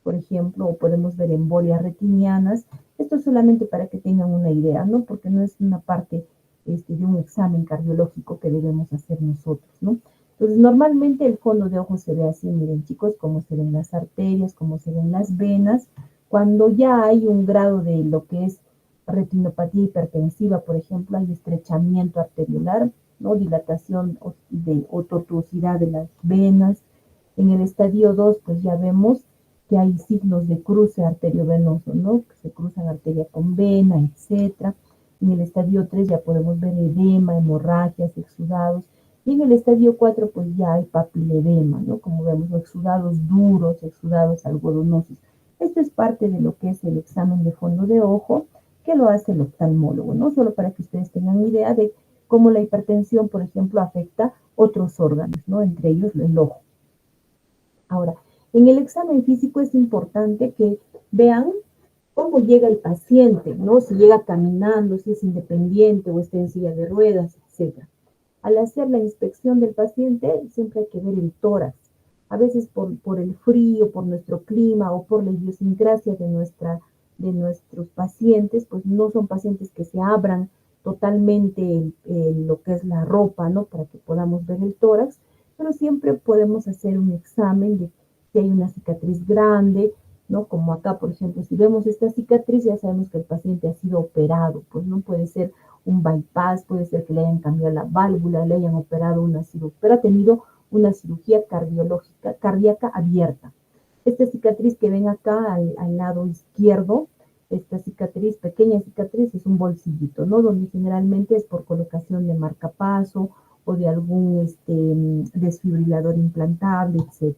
por ejemplo, o podemos ver embolias retinianas. Esto es solamente para que tengan una idea, ¿no? Porque no es una parte de un examen cardiológico que debemos hacer nosotros, ¿no? Entonces, normalmente el fondo de ojo se ve así, miren chicos, cómo se ven las arterias, cómo se ven las venas. Cuando ya hay un grado de lo que es retinopatía hipertensiva, por ejemplo, hay estrechamiento arteriolar, ¿no? Dilatación o tortuosidad de las venas. En el estadio 2, pues ya vemos que hay signos de cruce arteriovenoso, ¿no? Que se cruzan arteria con vena, etc. En el estadio 3 ya podemos ver edema, hemorragias, exudados. Y en el estadio 4, pues ya hay papiledema, ¿no? Como vemos, exudados duros, exudados algodonosos. Esto es parte de lo que es el examen de fondo de ojo, que lo hace el oftalmólogo, ¿no? Solo para que ustedes tengan idea de cómo la hipertensión, por ejemplo, afecta otros órganos, ¿no? Entre ellos el ojo. Ahora, en el examen físico es importante que vean cómo llega el paciente, ¿no? Si llega caminando, si es independiente o está en silla de ruedas, etc. Al hacer la inspección del paciente, siempre hay que ver el tórax. A veces por el frío, por nuestro clima o por la idiosincrasia de nuestros pacientes, pues no son pacientes que se abran totalmente lo que es la ropa, ¿no? Para que podamos ver el tórax, pero siempre podemos hacer un examen de si hay una cicatriz grande, ¿no? Como acá, por ejemplo, si vemos esta cicatriz, ya sabemos que el paciente ha sido operado, pues no puede ser un bypass, puede ser que le hayan cambiado la válvula, le hayan operado una cirugía, pero ha tenido una cirugía cardíaca abierta. Esta cicatriz que ven acá al lado izquierdo, esta cicatriz, pequeña cicatriz, es un bolsillito, ¿no? Donde generalmente es por colocación de marcapaso o de algún desfibrilador implantable, etc.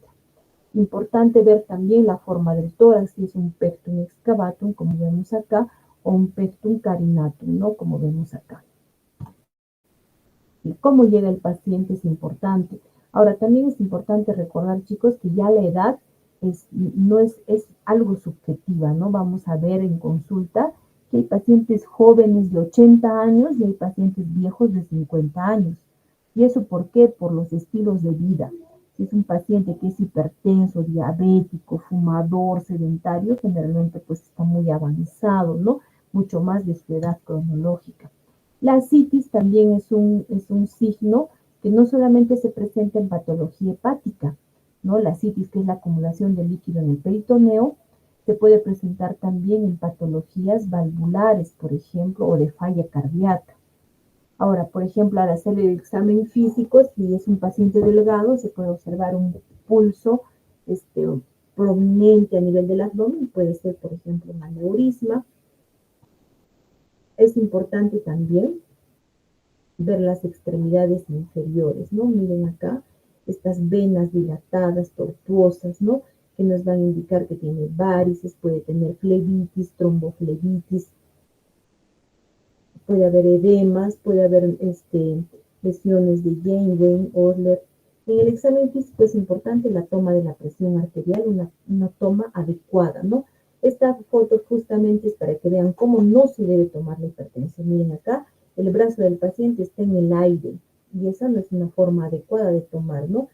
Importante ver también la forma del tórax, si es un pectum excavatum, como vemos acá, o un pectum carinatum, ¿no? Como vemos acá. Y cómo llega el paciente es importante. Ahora, también es importante recordar, chicos, que ya la edad no es algo subjetiva, ¿no? Vamos a ver en consulta que hay pacientes jóvenes de 80 años y hay pacientes viejos de 50 años. ¿Y eso por qué? Por los estilos de vida. Si es un paciente que es hipertenso, diabético, fumador, sedentario, generalmente pues está muy avanzado, ¿no? Mucho más de su edad cronológica. La ascitis también es un signo que no solamente se presenta en patología hepática, ¿no? La ascitis, que es la acumulación de líquido en el peritoneo, se puede presentar también en patologías valvulares, por ejemplo, o de falla cardíaca. Ahora, por ejemplo, al hacer el examen físico, si es un paciente delgado, se puede observar un pulso prominente a nivel del abdomen, puede ser, por ejemplo, un aneurisma. Es importante también ver las extremidades inferiores, ¿no? Miren acá, estas venas dilatadas, tortuosas, ¿no? Que nos van a indicar que tiene varices, puede tener flebitis, tromboflebitis, puede haber edemas, puede haber lesiones de Janeway, Osler. En el examen físico es importante la toma de la presión arterial, una toma adecuada, ¿no? Esta foto justamente es para que vean cómo no se debe tomar la hipertensión. Miren acá, el brazo del paciente está en el aire y esa no es una forma adecuada de tomar, ¿no?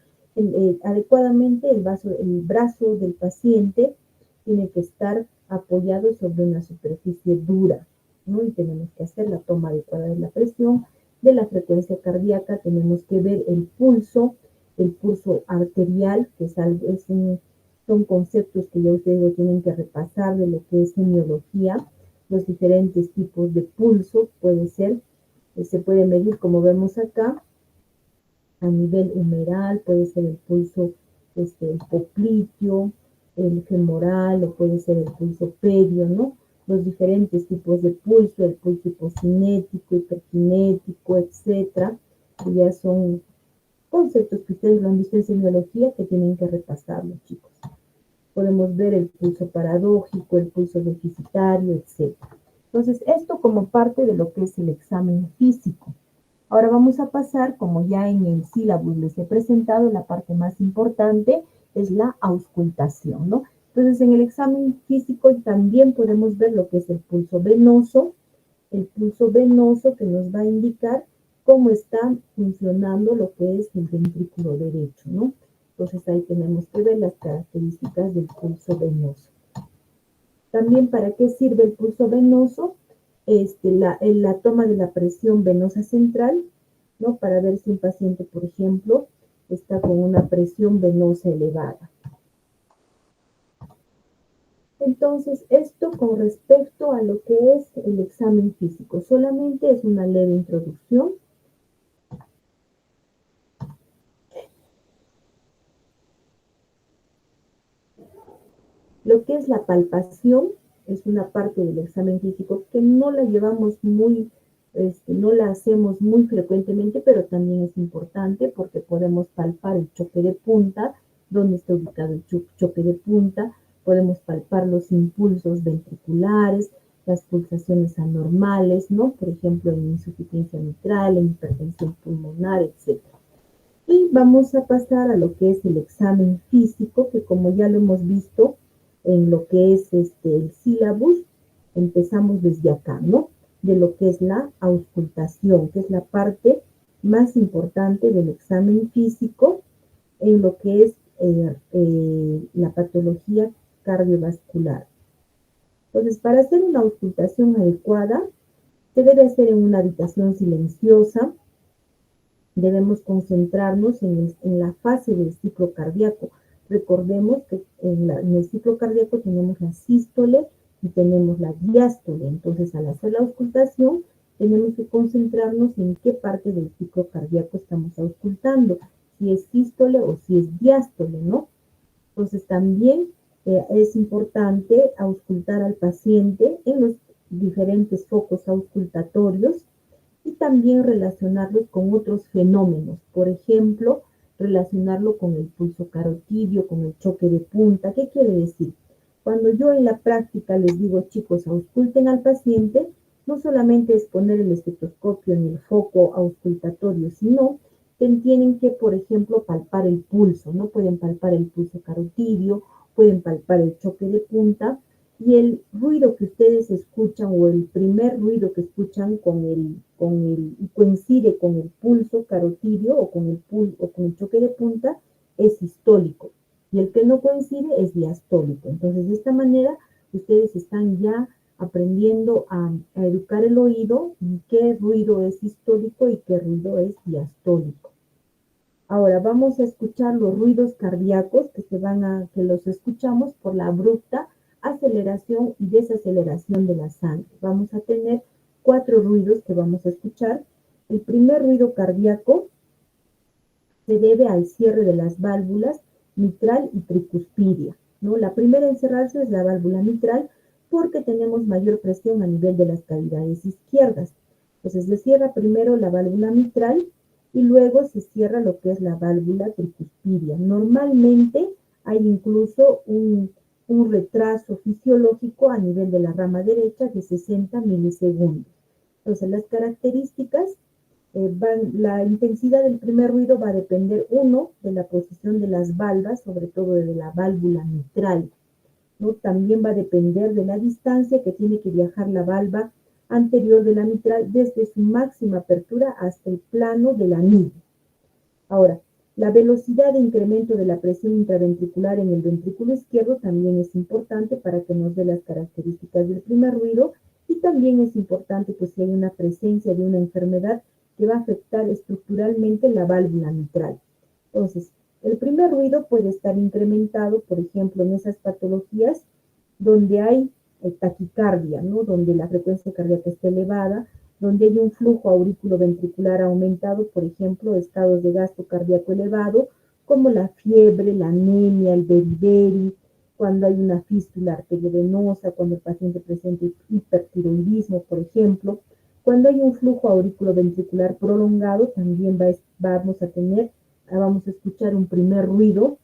Adecuadamente el brazo del paciente tiene que estar apoyado sobre una superficie dura, ¿no? Y tenemos que hacer la toma adecuada de la presión, de la frecuencia cardíaca, tenemos que ver el pulso arterial, que son conceptos que ya ustedes lo tienen que repasar de lo que es semiología, los diferentes tipos de pulso, se puede medir como vemos acá, a nivel humeral, puede ser el pulso el popliteo, el femoral, o puede ser el pulso pedio, ¿no? Los diferentes tipos de pulso, el pulso hipocinético, hiperkinético, etcétera, que ya son conceptos que ustedes lo han visto en semiología que tienen que repasarlos, chicos. Podemos ver el pulso paradójico, el pulso deficitario, etcétera. Entonces, esto como parte de lo que es el examen físico. Ahora vamos a pasar, como ya en el sílabus les he presentado, la parte más importante es la auscultación, ¿no? Entonces, en el examen físico también podemos ver lo que es el pulso venoso que nos va a indicar cómo está funcionando lo que es el ventrículo derecho, ¿no? Entonces, ahí tenemos que ver las características del pulso venoso. También, ¿para qué sirve el pulso venoso? La toma de la presión venosa central, ¿no? Para ver si un paciente, por ejemplo, está con una presión venosa elevada. Entonces, esto con respecto a lo que es el examen físico. Solamente es una leve introducción. Lo que es la palpación es una parte del examen físico que no la llevamos no la hacemos muy frecuentemente, pero también es importante porque podemos palpar el choque de punta, dónde está ubicado el choque de punta, podemos palpar los impulsos ventriculares, las pulsaciones anormales, ¿no? Por ejemplo, en insuficiencia mitral, en hipertensión pulmonar, etc. Y vamos a pasar a lo que es el examen físico, que como ya lo hemos visto en lo que es el sílabus, empezamos desde acá, ¿no? De lo que es la auscultación, que es la parte más importante del examen físico en lo que es la patología cardiovascular. Entonces, para hacer una auscultación adecuada, se debe hacer en una habitación silenciosa, debemos concentrarnos en la fase del ciclo cardíaco. Recordemos que en el ciclo cardíaco tenemos la sístole y tenemos la diástole. Entonces, al hacer la auscultación, tenemos que concentrarnos en qué parte del ciclo cardíaco estamos auscultando, si es sístole o si es diástole, ¿no? Entonces, también es importante auscultar al paciente en los diferentes focos auscultatorios y también relacionarlos con otros fenómenos. Por ejemplo, relacionarlo con el pulso carotidio, con el choque de punta. ¿Qué quiere decir? Cuando yo en la práctica les digo, chicos, ausculten al paciente, no solamente es poner el estetoscopio en el foco auscultatorio, sino que tienen que, por ejemplo, palpar el pulso, ¿no? Pueden palpar el pulso carotidio, pueden palpar el choque de punta, y el ruido que ustedes escuchan o el primer ruido que escuchan coincide con el pulso carotidio o con el choque de punta es sistólico y el que no coincide es diastólico. Entonces, de esta manera, ustedes están ya aprendiendo a educar el oído y qué ruido es sistólico y qué ruido es diastólico. Ahora vamos a escuchar los ruidos cardíacos que los escuchamos por la abrupta aceleración y desaceleración de la sangre. Vamos a tener 4 ruidos que vamos a escuchar. El primer ruido cardíaco se debe al cierre de las válvulas mitral y tricuspidia, ¿no? La primera en cerrarse es la válvula mitral porque tenemos mayor presión a nivel de las cavidades izquierdas. Entonces se cierra primero la válvula mitral y luego se cierra lo que es la válvula tricuspidia. Normalmente hay incluso un retraso fisiológico a nivel de la rama derecha de 60 milisegundos. Entonces las características la intensidad del primer ruido va a depender, uno, de la posición de las valvas, sobre todo de la válvula mitral, ¿no? También va a depender de la distancia que tiene que viajar la valva anterior de la mitral desde su máxima apertura hasta el plano del anillo. Ahora, la velocidad de incremento de la presión intraventricular en el ventrículo izquierdo también es importante para que nos dé las características del primer ruido y también es importante pues si hay una presencia de una enfermedad que va a afectar estructuralmente la válvula mitral. Entonces, el primer ruido puede estar incrementado, por ejemplo, en esas patologías donde hay taquicardia, ¿no? Donde la frecuencia cardíaca está elevada, donde hay un flujo auriculoventricular aumentado, por ejemplo, estados de gasto cardíaco elevado, como la fiebre, la anemia, el beriberi, cuando hay una fístula arteriovenosa, cuando el paciente presenta hipertiroidismo, por ejemplo. Cuando hay un flujo auriculoventricular prolongado, también vamos a escuchar un primer ruido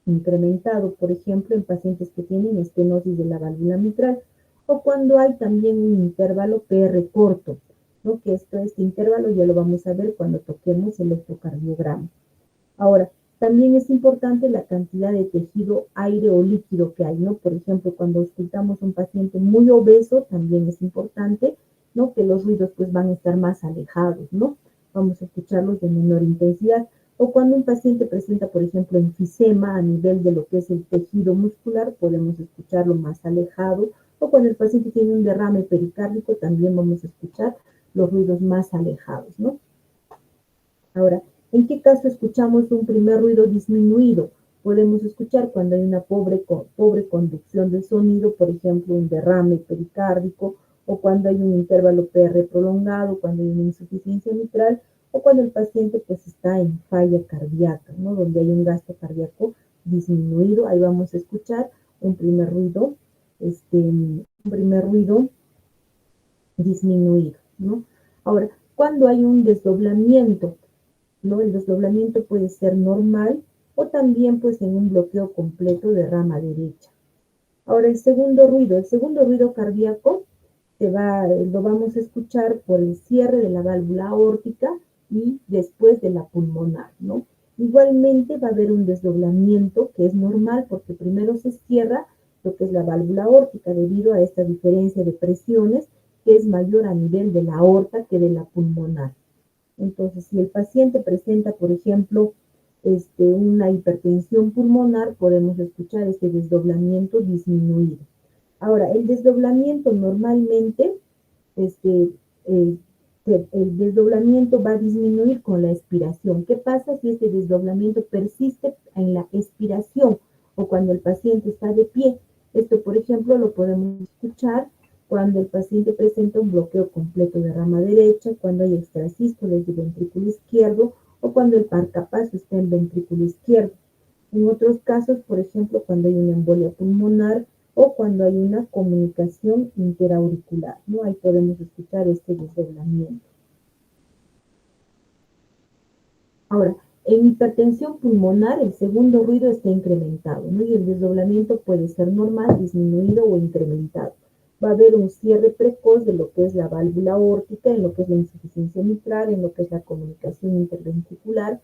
incrementado, por ejemplo, en pacientes que tienen estenosis de la válvula mitral, o cuando hay también un intervalo PR corto, ¿no? Que este intervalo ya lo vamos a ver cuando toquemos el electrocardiograma. Ahora, también es importante la cantidad de tejido, aire o líquido que hay, ¿no? Por ejemplo, cuando auscultamos a un paciente muy obeso, también es importante, ¿no? Que los ruidos pues van a estar más alejados, ¿no? Vamos a escucharlos de menor intensidad. O cuando un paciente presenta, por ejemplo, enfisema a nivel de lo que es el tejido muscular, podemos escucharlo más alejado. O cuando el paciente tiene un derrame pericárdico, también vamos a escuchar los ruidos más alejados, ¿no? Ahora, ¿en qué caso escuchamos un primer ruido disminuido? Podemos escuchar cuando hay una pobre conducción del sonido, por ejemplo, un derrame pericárdico, o cuando hay un intervalo PR prolongado, cuando hay una insuficiencia mitral, o cuando el paciente pues está en falla cardíaca, ¿no? Donde hay un gasto cardíaco disminuido. Ahí vamos a escuchar un primer ruido disminuido, ¿no? Ahora, cuando hay un desdoblamiento, ¿no? El desdoblamiento puede ser normal o también pues en un bloqueo completo de rama derecha. Ahora el segundo ruido cardíaco lo vamos a escuchar por el cierre de la válvula aórtica y después de la pulmonar, ¿no? Igualmente va a haber un desdoblamiento que es normal porque primero se cierra lo que es la válvula aórtica debido a esta diferencia de presiones que es mayor a nivel de la aorta que de la pulmonar. Entonces, si el paciente presenta, por ejemplo, una hipertensión pulmonar, podemos escuchar este desdoblamiento disminuido. Ahora, el desdoblamiento normalmente este, eh, el desdoblamiento va a disminuir con la expiración. ¿Qué pasa si este desdoblamiento persiste en la expiración o cuando el paciente está de pie? Esto, por ejemplo, lo podemos escuchar cuando el paciente presenta un bloqueo completo de rama derecha, cuando hay extrasístoles de ventrículo izquierdo o cuando el marcapaso está en ventrículo izquierdo. En otros casos, por ejemplo, cuando hay una embolia pulmonar o cuando hay una comunicación interauricular, ¿no? Ahí podemos escuchar este desdoblamiento. Ahora, en hipertensión pulmonar, el segundo ruido está incrementado, ¿no? Y el desdoblamiento puede ser normal, disminuido o incrementado. Va a haber un cierre precoz de lo que es la válvula aórtica, en lo que es la insuficiencia mitral, en lo que es la comunicación interventricular.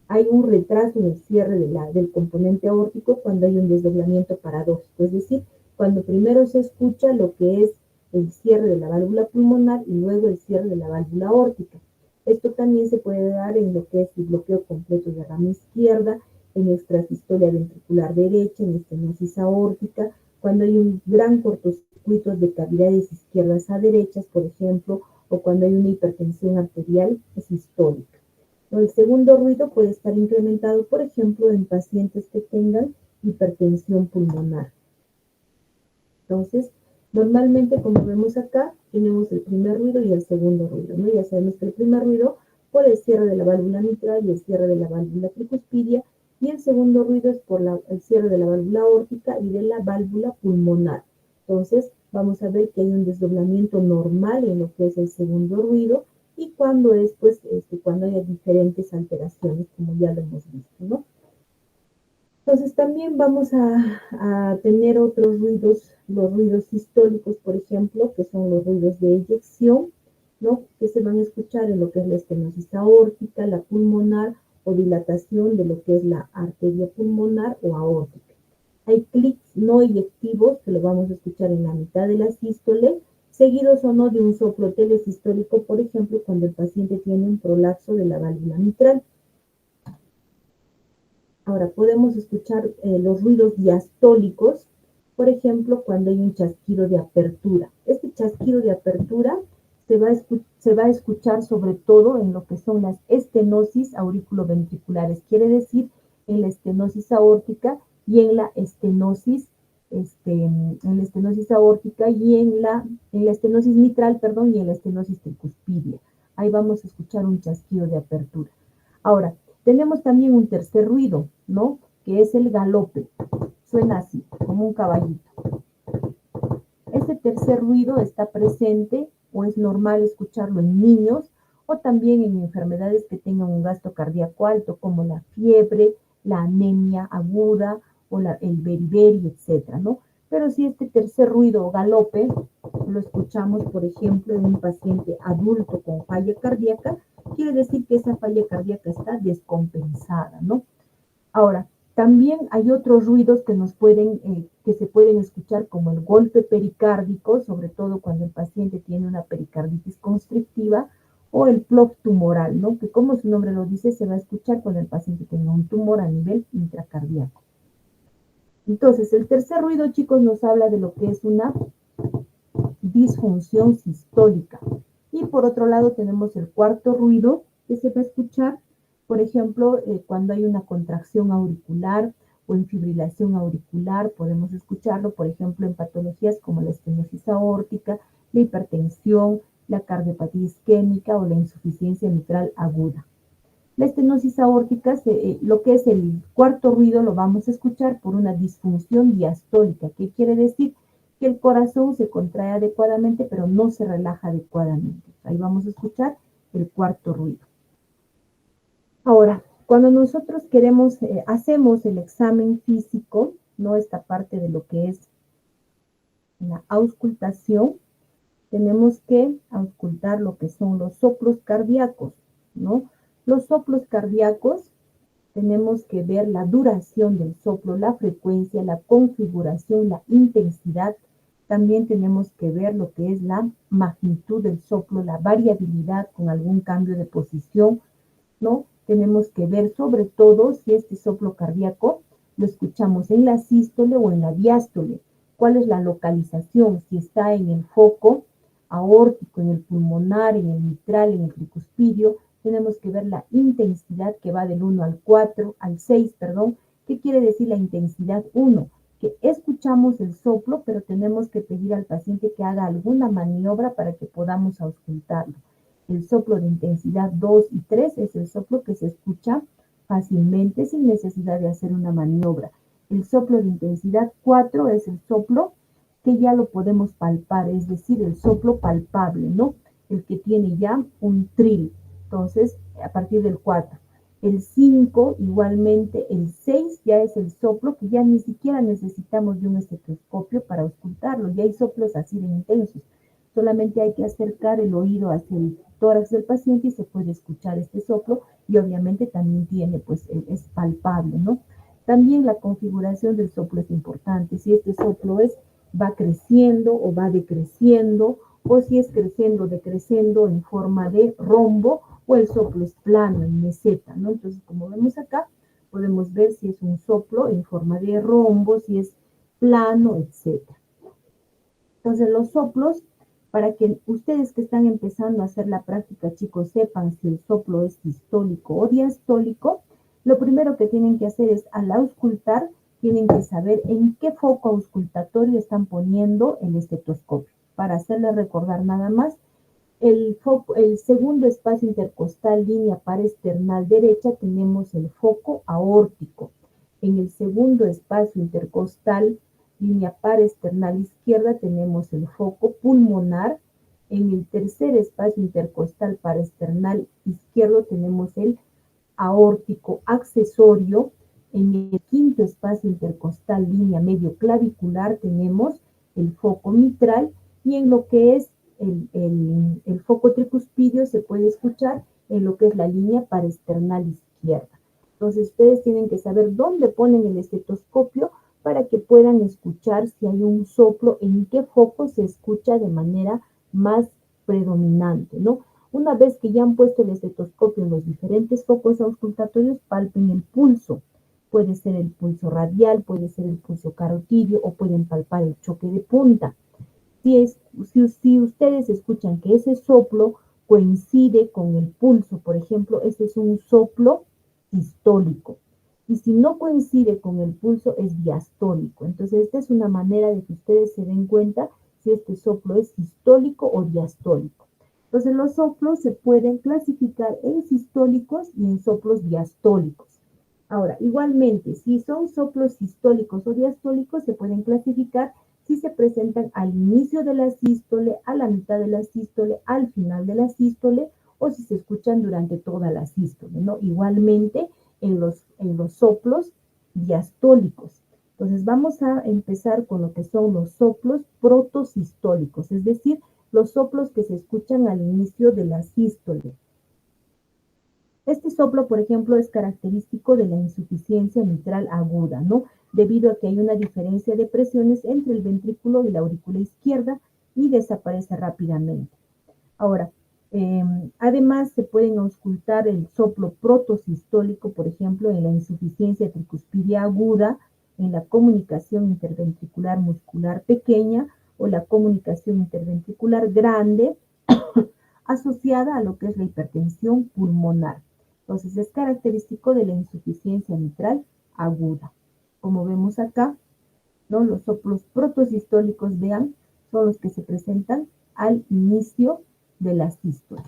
Hay un retraso en el cierre del componente aórtico cuando hay un desdoblamiento paradójico, es decir, cuando primero se escucha lo que es el cierre de la válvula pulmonar y luego el cierre de la válvula aórtica. Esto también se puede dar en lo que es el bloqueo completo de rama izquierda, en extrasistolia ventricular derecha, en estenosis aórtica, cuando hay un gran cortocircuito de cavidades izquierdas a derechas, por ejemplo, o cuando hay una hipertensión arterial sistólica. El segundo ruido puede estar incrementado, por ejemplo, en pacientes que tengan hipertensión pulmonar. Entonces, normalmente, como vemos acá, tenemos el primer ruido y el segundo ruido, ¿no? Ya sabemos que el primer ruido por el cierre de la válvula mitral y el cierre de la válvula tricuspidia, y el segundo ruido es por el cierre de la válvula aórtica y de la válvula pulmonar. Entonces, vamos a ver que hay un desdoblamiento normal en lo que es el segundo ruido, y cuando es, pues, cuando hay diferentes alteraciones, como ya lo hemos visto, ¿no? Entonces también vamos a tener otros ruidos, los ruidos sistólicos, por ejemplo, que son los ruidos de eyección, ¿no? Que se van a escuchar en lo que es la estenosis aórtica, la pulmonar o dilatación de lo que es la arteria pulmonar o aórtica. Hay clics no eyectivos que lo vamos a escuchar en la mitad de la sístole, seguidos o no de un soplo telesistólico, por ejemplo, cuando el paciente tiene un prolapso de la válvula mitral. Ahora, podemos escuchar los ruidos diastólicos, por ejemplo, cuando hay un chasquido de apertura. Este chasquido de apertura se va a escuchar sobre todo en lo que son las estenosis auriculoventriculares, quiere decir en la estenosis aórtica y en la estenosis aórtica y en la estenosis mitral, perdón, y en la estenosis tricuspidia. Ahí vamos a escuchar un chasquido de apertura. Ahora, tenemos también un tercer ruido, ¿no? Que es el galope. Suena así, como un caballito. Este tercer ruido está presente o es normal escucharlo en niños o también en enfermedades que tengan un gasto cardíaco alto, como la fiebre, la anemia aguda o el beriberi, etcétera, ¿no? Pero si este tercer ruido o galope lo escuchamos, por ejemplo, en un paciente adulto con falla cardíaca, quiere decir que esa falla cardíaca está descompensada, ¿no? Ahora, también hay otros ruidos que se pueden escuchar, como el golpe pericárdico, sobre todo cuando el paciente tiene una pericarditis constrictiva, o el plop tumoral, ¿no? Que, como su nombre lo dice, se va a escuchar cuando el paciente tenga un tumor a nivel intracardíaco. Entonces, el tercer ruido, chicos, nos habla de lo que es una disfunción sistólica. Y por otro lado tenemos el cuarto ruido que se va a escuchar, por ejemplo, cuando hay una contracción auricular o en fibrilación auricular, podemos escucharlo, por ejemplo, en patologías como la estenosis aórtica, la hipertensión, la cardiopatía isquémica o la insuficiencia mitral aguda. La estenosis aórtica, lo que es el cuarto ruido, lo vamos a escuchar por una disfunción diastólica. ¿Qué quiere decir? Que el corazón se contrae adecuadamente, pero no se relaja adecuadamente. Ahí vamos a escuchar el cuarto ruido. Ahora, cuando nosotros hacemos el examen físico, ¿no? Esta parte de lo que es la auscultación, tenemos que auscultar lo que son los soplos cardíacos, ¿no? Los soplos cardíacos, tenemos que ver la duración del soplo, la frecuencia, la configuración, la intensidad. También tenemos que ver lo que es la magnitud del soplo, la variabilidad con algún cambio de posición, ¿no? Tenemos que ver sobre todo si este soplo cardíaco lo escuchamos en la sístole o en la diástole. ¿Cuál es la localización? Si está en el foco aórtico, en el pulmonar, en el mitral, en el tricuspidio, tenemos que ver la intensidad que va del 1 al 4, al 6, perdón. ¿Qué quiere decir la intensidad 1? Que escuchamos el soplo, pero tenemos que pedir al paciente que haga alguna maniobra para que podamos auscultarlo. El soplo de intensidad 2 y 3 es el soplo que se escucha fácilmente sin necesidad de hacer una maniobra. El soplo de intensidad 4 es el soplo que ya lo podemos palpar, es decir, el soplo palpable, ¿no? El que tiene ya un trill. Entonces, a partir del 4. El 5, igualmente, el 6 ya es el soplo que ya ni siquiera necesitamos de un estetoscopio para auscultarlo. Ya hay soplos así de intensos. Solamente hay que acercar el oído hacia el tórax del paciente y se puede escuchar este soplo y obviamente también tiene, pues, es palpable, ¿no? También la configuración del soplo es importante. Si este soplo va creciendo o va decreciendo, o si es creciendo o decreciendo en forma de rombo, o el soplo es plano, en meseta, ¿no? Entonces, como vemos acá, podemos ver si es un soplo en forma de rombo, si es plano, etc. Entonces, los soplos, para que ustedes que están empezando a hacer la práctica, chicos, sepan si el soplo es sistólico o diastólico, lo primero que tienen que hacer es, al auscultar, tienen que saber en qué foco auscultatorio están poniendo el estetoscopio. Para hacerles recordar nada más, el segundo espacio intercostal, línea paresternal derecha, tenemos el foco aórtico. En el segundo espacio intercostal, línea paresternal izquierda, tenemos el foco pulmonar. En el tercer espacio intercostal paresternal izquierdo tenemos el aórtico accesorio. En el quinto espacio intercostal, línea medio clavicular, tenemos el foco mitral. Y en lo que es el foco tricuspidio se puede escuchar en lo que es la línea paresternal izquierda. Entonces ustedes tienen que saber dónde ponen el estetoscopio para que puedan escuchar si hay un soplo, en qué foco se escucha de manera más predominante, ¿no? Una vez que ya han puesto el estetoscopio en los diferentes focos auscultatorios, palpen el pulso. Puede ser el pulso radial, puede ser el pulso carotidio o pueden palpar el choque de punta. Si ustedes escuchan que ese soplo coincide con el pulso, por ejemplo, ese es un soplo sistólico. Y si no coincide con el pulso, es diastólico. Entonces, esta es una manera de que ustedes se den cuenta si este soplo es sistólico o diastólico. Entonces, los soplos se pueden clasificar en sistólicos y en soplos diastólicos. Ahora, igualmente, si son soplos sistólicos o diastólicos, se pueden clasificar si se presentan al inicio de la sístole, a la mitad de la sístole, al final de la sístole, o si se escuchan durante toda la sístole, ¿no? Igualmente en los soplos diastólicos. Entonces vamos a empezar con lo que son los soplos protosistólicos, es decir, los soplos que se escuchan al inicio de la sístole. Este soplo, por ejemplo, es característico de la insuficiencia mitral aguda, ¿no? Debido a que hay una diferencia de presiones entre el ventrículo y la aurícula izquierda y desaparece rápidamente. Ahora, además se pueden auscultar el soplo protosistólico, por ejemplo, en la insuficiencia tricuspidia aguda, en la comunicación interventricular muscular pequeña o la comunicación interventricular grande asociada a lo que es la hipertensión pulmonar. Entonces, es característico de la insuficiencia mitral aguda. Como vemos acá, ¿no? Los soplos protosistólicos, vean, son los que se presentan al inicio de la sístole.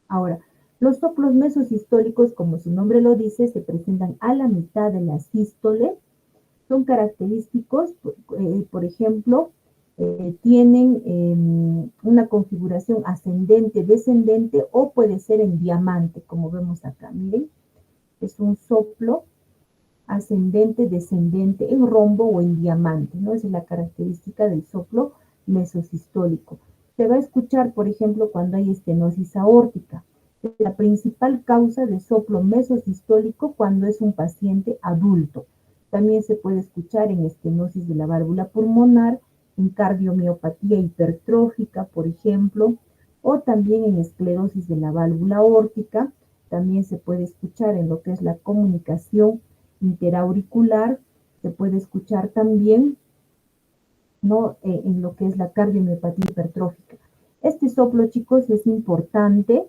Ahora, los soplos mesosistólicos, como su nombre lo dice, se presentan a la mitad de la sístole. Son característicos, por ejemplo, tienen una configuración ascendente, descendente o puede ser en diamante, como vemos acá. Miren, es un soplo ascendente, descendente, en rombo o en diamante, ¿no? Esa es la característica del soplo mesosistólico. Se va a escuchar, por ejemplo, cuando hay estenosis aórtica. Es la principal causa de soplo mesosistólico cuando es un paciente adulto. También se puede escuchar en estenosis de la válvula pulmonar, en cardiomiopatía hipertrófica, por ejemplo, o también en esclerosis de la válvula aórtica. También se puede escuchar en lo que es la comunicación interauricular, se puede escuchar también ¿no? En lo que es la cardiomiopatía hipertrófica. Este soplo, chicos, es importante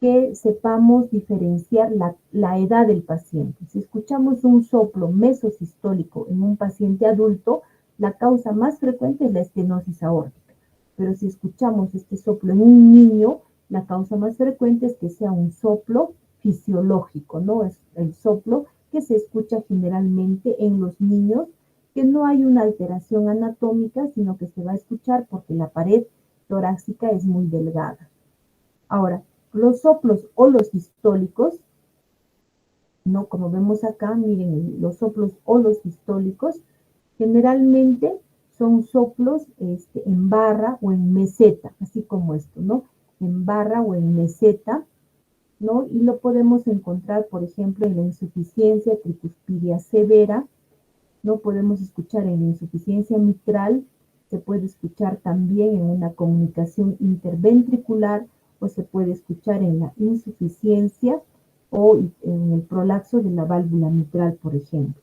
que sepamos diferenciar la edad del paciente. Si escuchamos un soplo mesosistólico en un paciente adulto, la causa más frecuente es la estenosis aórtica. Pero si escuchamos este soplo en un niño, la causa más frecuente es que sea un soplo fisiológico, ¿no? Es el soplo que se escucha generalmente en los niños, que no hay una alteración anatómica, sino que se va a escuchar porque la pared torácica es muy delgada. Ahora, los soplos holosistólicos, ¿no? Como vemos acá, miren, los soplos holosistólicos generalmente son soplos en barra o en meseta, así como esto, ¿no? En barra o en meseta, ¿no? Y lo podemos encontrar, por ejemplo, en la insuficiencia tricuspidia severa, ¿no? Podemos escuchar en la insuficiencia mitral, se puede escuchar también en una comunicación interventricular o se puede escuchar en la insuficiencia o en el prolapso de la válvula mitral, por ejemplo.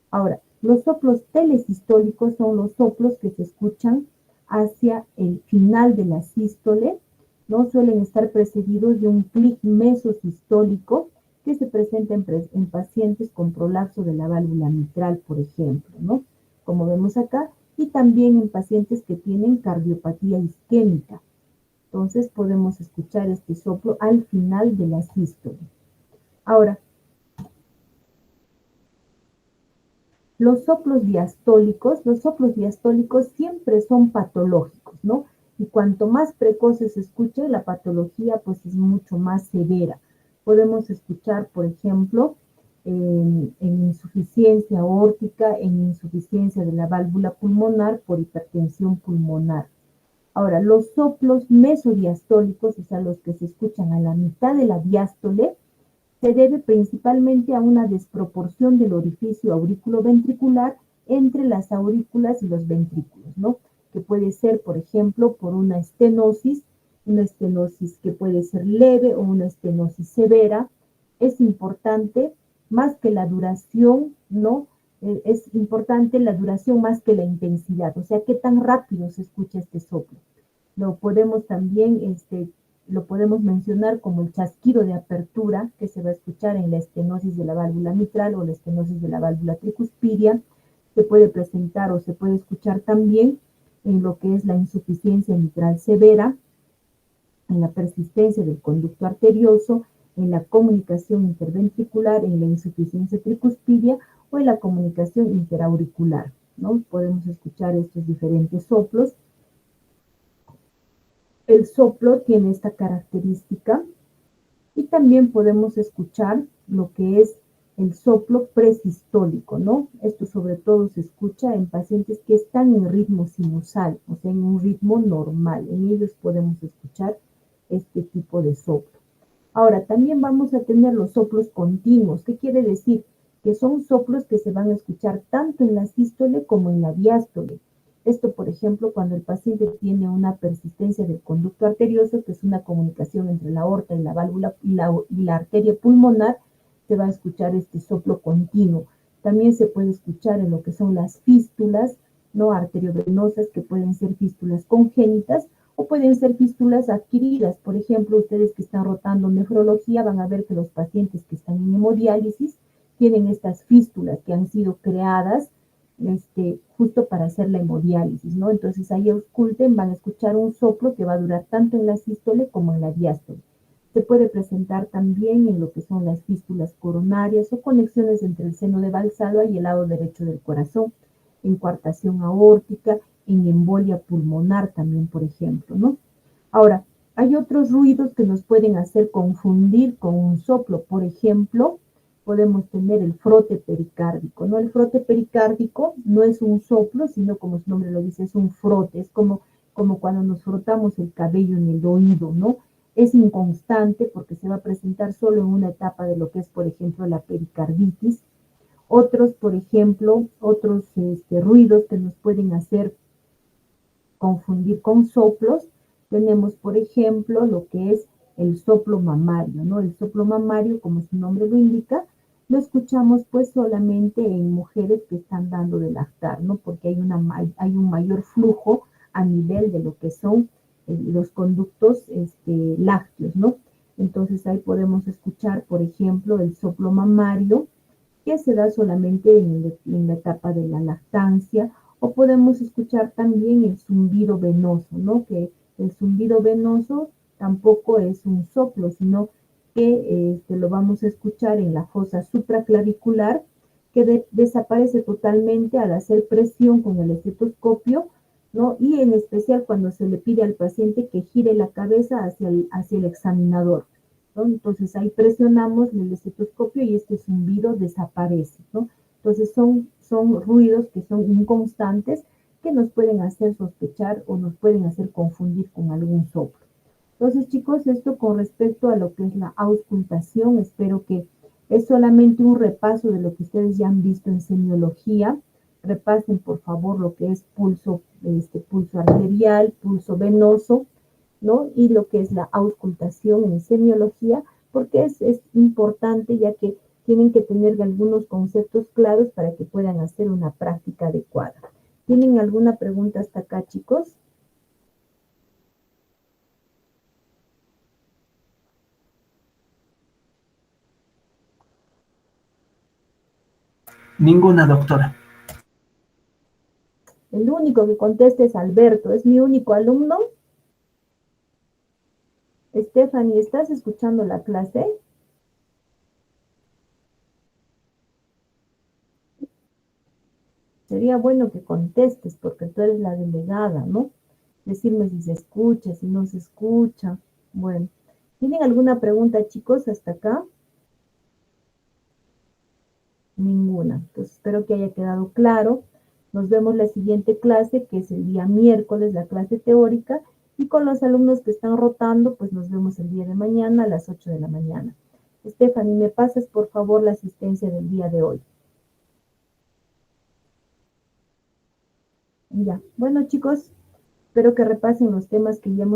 Ahora, los soplos telesistólicos son los soplos que se escuchan hacia el final de la sístole, ¿no? Suelen estar precedidos de un clic mesosistólico que se presenta en pacientes con prolapso de la válvula mitral, por ejemplo, ¿no? Como vemos acá, y también en pacientes que tienen cardiopatía isquémica. Entonces podemos escuchar este soplo al final de la sístole. Ahora, los soplos diastólicos siempre son patológicos, ¿no? Y cuanto más precoces se escuche, la patología pues es mucho más severa. Podemos escuchar, por ejemplo, en insuficiencia aórtica, en insuficiencia de la válvula pulmonar por hipertensión pulmonar. Ahora, los soplos mesodiastólicos, o sea, los que se escuchan a la mitad de la diástole, se debe principalmente a una desproporción del orificio auriculoventricular entre las aurículas y los ventrículos, ¿no? Que puede ser, por ejemplo, por una estenosis que puede ser leve o una estenosis severa. Es importante más que la duración, ¿no? Es importante la duración más que la intensidad, o sea, qué tan rápido se escucha este soplo. Lo podemos también lo podemos mencionar como el chasquido de apertura que se va a escuchar en la estenosis de la válvula mitral o la estenosis de la válvula tricuspidia. Se puede presentar o se puede escuchar también en lo que es la insuficiencia mitral severa, en la persistencia del conducto arterioso, en la comunicación interventricular, en la insuficiencia tricuspidia o en la comunicación interauricular, ¿no? Podemos escuchar estos diferentes soplos. El soplo tiene esta característica y también podemos escuchar lo que es el soplo presistólico, ¿no? Esto sobre todo se escucha en pacientes que están en ritmo sinusal, o sea, en un ritmo normal. En ellos podemos escuchar este tipo de soplo. Ahora, también vamos a tener los soplos continuos. ¿Qué quiere decir? Que son soplos que se van a escuchar tanto en la sístole como en la diástole. Esto, por ejemplo, cuando el paciente tiene una persistencia del conducto arterioso, que es una comunicación entre la aorta y la válvula y la arteria pulmonar, se va a escuchar este soplo continuo. También se puede escuchar en lo que son las fístulas, no arteriovenosas, que pueden ser fístulas congénitas o pueden ser fístulas adquiridas. Por ejemplo, ustedes que están rotando nefrología van a ver que los pacientes que están en hemodiálisis tienen estas fístulas que han sido creadas justo para hacer la hemodiálisis, ¿no? Entonces ahí ausculten, van a escuchar un soplo que va a durar tanto en la sístole como en la diástole. Se puede presentar también en lo que son las fístulas coronarias o conexiones entre el seno de Valsalva y el lado derecho del corazón, en coartación aórtica, en embolia pulmonar también, por ejemplo, ¿no? Ahora, hay otros ruidos que nos pueden hacer confundir con un soplo. Por ejemplo, podemos tener el frote pericárdico, ¿no? El frote pericárdico no es un soplo, sino como su nombre lo dice, es un frote, es como cuando nos frotamos el cabello en el oído, ¿no? Es inconstante porque se va a presentar solo en una etapa de lo que es, por ejemplo, la pericarditis. Otros, por ejemplo, ruidos que nos pueden hacer confundir con soplos, tenemos, por ejemplo, lo que es el soplo mamario, ¿no? El soplo mamario, como su nombre lo indica, lo escuchamos pues solamente en mujeres que están dando de lactar, ¿no? Porque hay un mayor flujo a nivel de lo que son los conductos lácteos, ¿no? Entonces ahí podemos escuchar, por ejemplo, el soplo mamario, que se da solamente en la etapa de la lactancia, o podemos escuchar también el zumbido venoso, ¿no? Que el zumbido venoso tampoco es un soplo, sino que lo vamos a escuchar en la fosa supraclavicular, que desaparece totalmente al hacer presión con el estetoscopio, ¿no? Y en especial cuando se le pide al paciente que gire la cabeza hacia el examinador, ¿no? Entonces ahí presionamos el estetoscopio y este zumbido desaparece, ¿no? Entonces son ruidos que son inconstantes que nos pueden hacer sospechar o nos pueden hacer confundir con algún soplo. Entonces, chicos, esto con respecto a lo que es la auscultación, espero que es solamente un repaso de lo que ustedes ya han visto en semiología. Repasen, por favor, lo que es pulso arterial, pulso venoso, ¿no? Y lo que es la auscultación en semiología, porque es importante ya que tienen que tener algunos conceptos claros para que puedan hacer una práctica adecuada. ¿Tienen alguna pregunta hasta acá, chicos? Ninguna, doctora. El único que contesta es Alberto, es mi único alumno. Stephanie, ¿estás escuchando la clase? Sería bueno que contestes porque tú eres la delegada, ¿no? Decirme si se escucha, si no se escucha. Bueno, ¿tienen alguna pregunta, chicos, hasta acá? Ninguna. Entonces, espero que haya quedado claro. Nos vemos la siguiente clase, que es el día miércoles, la clase teórica, y con los alumnos que están rotando, pues nos vemos el día de mañana a las 8 de la mañana. Stephanie, ¿me pasas por favor la asistencia del día de hoy? Ya. Bueno, chicos, espero que repasen los temas que ya hemos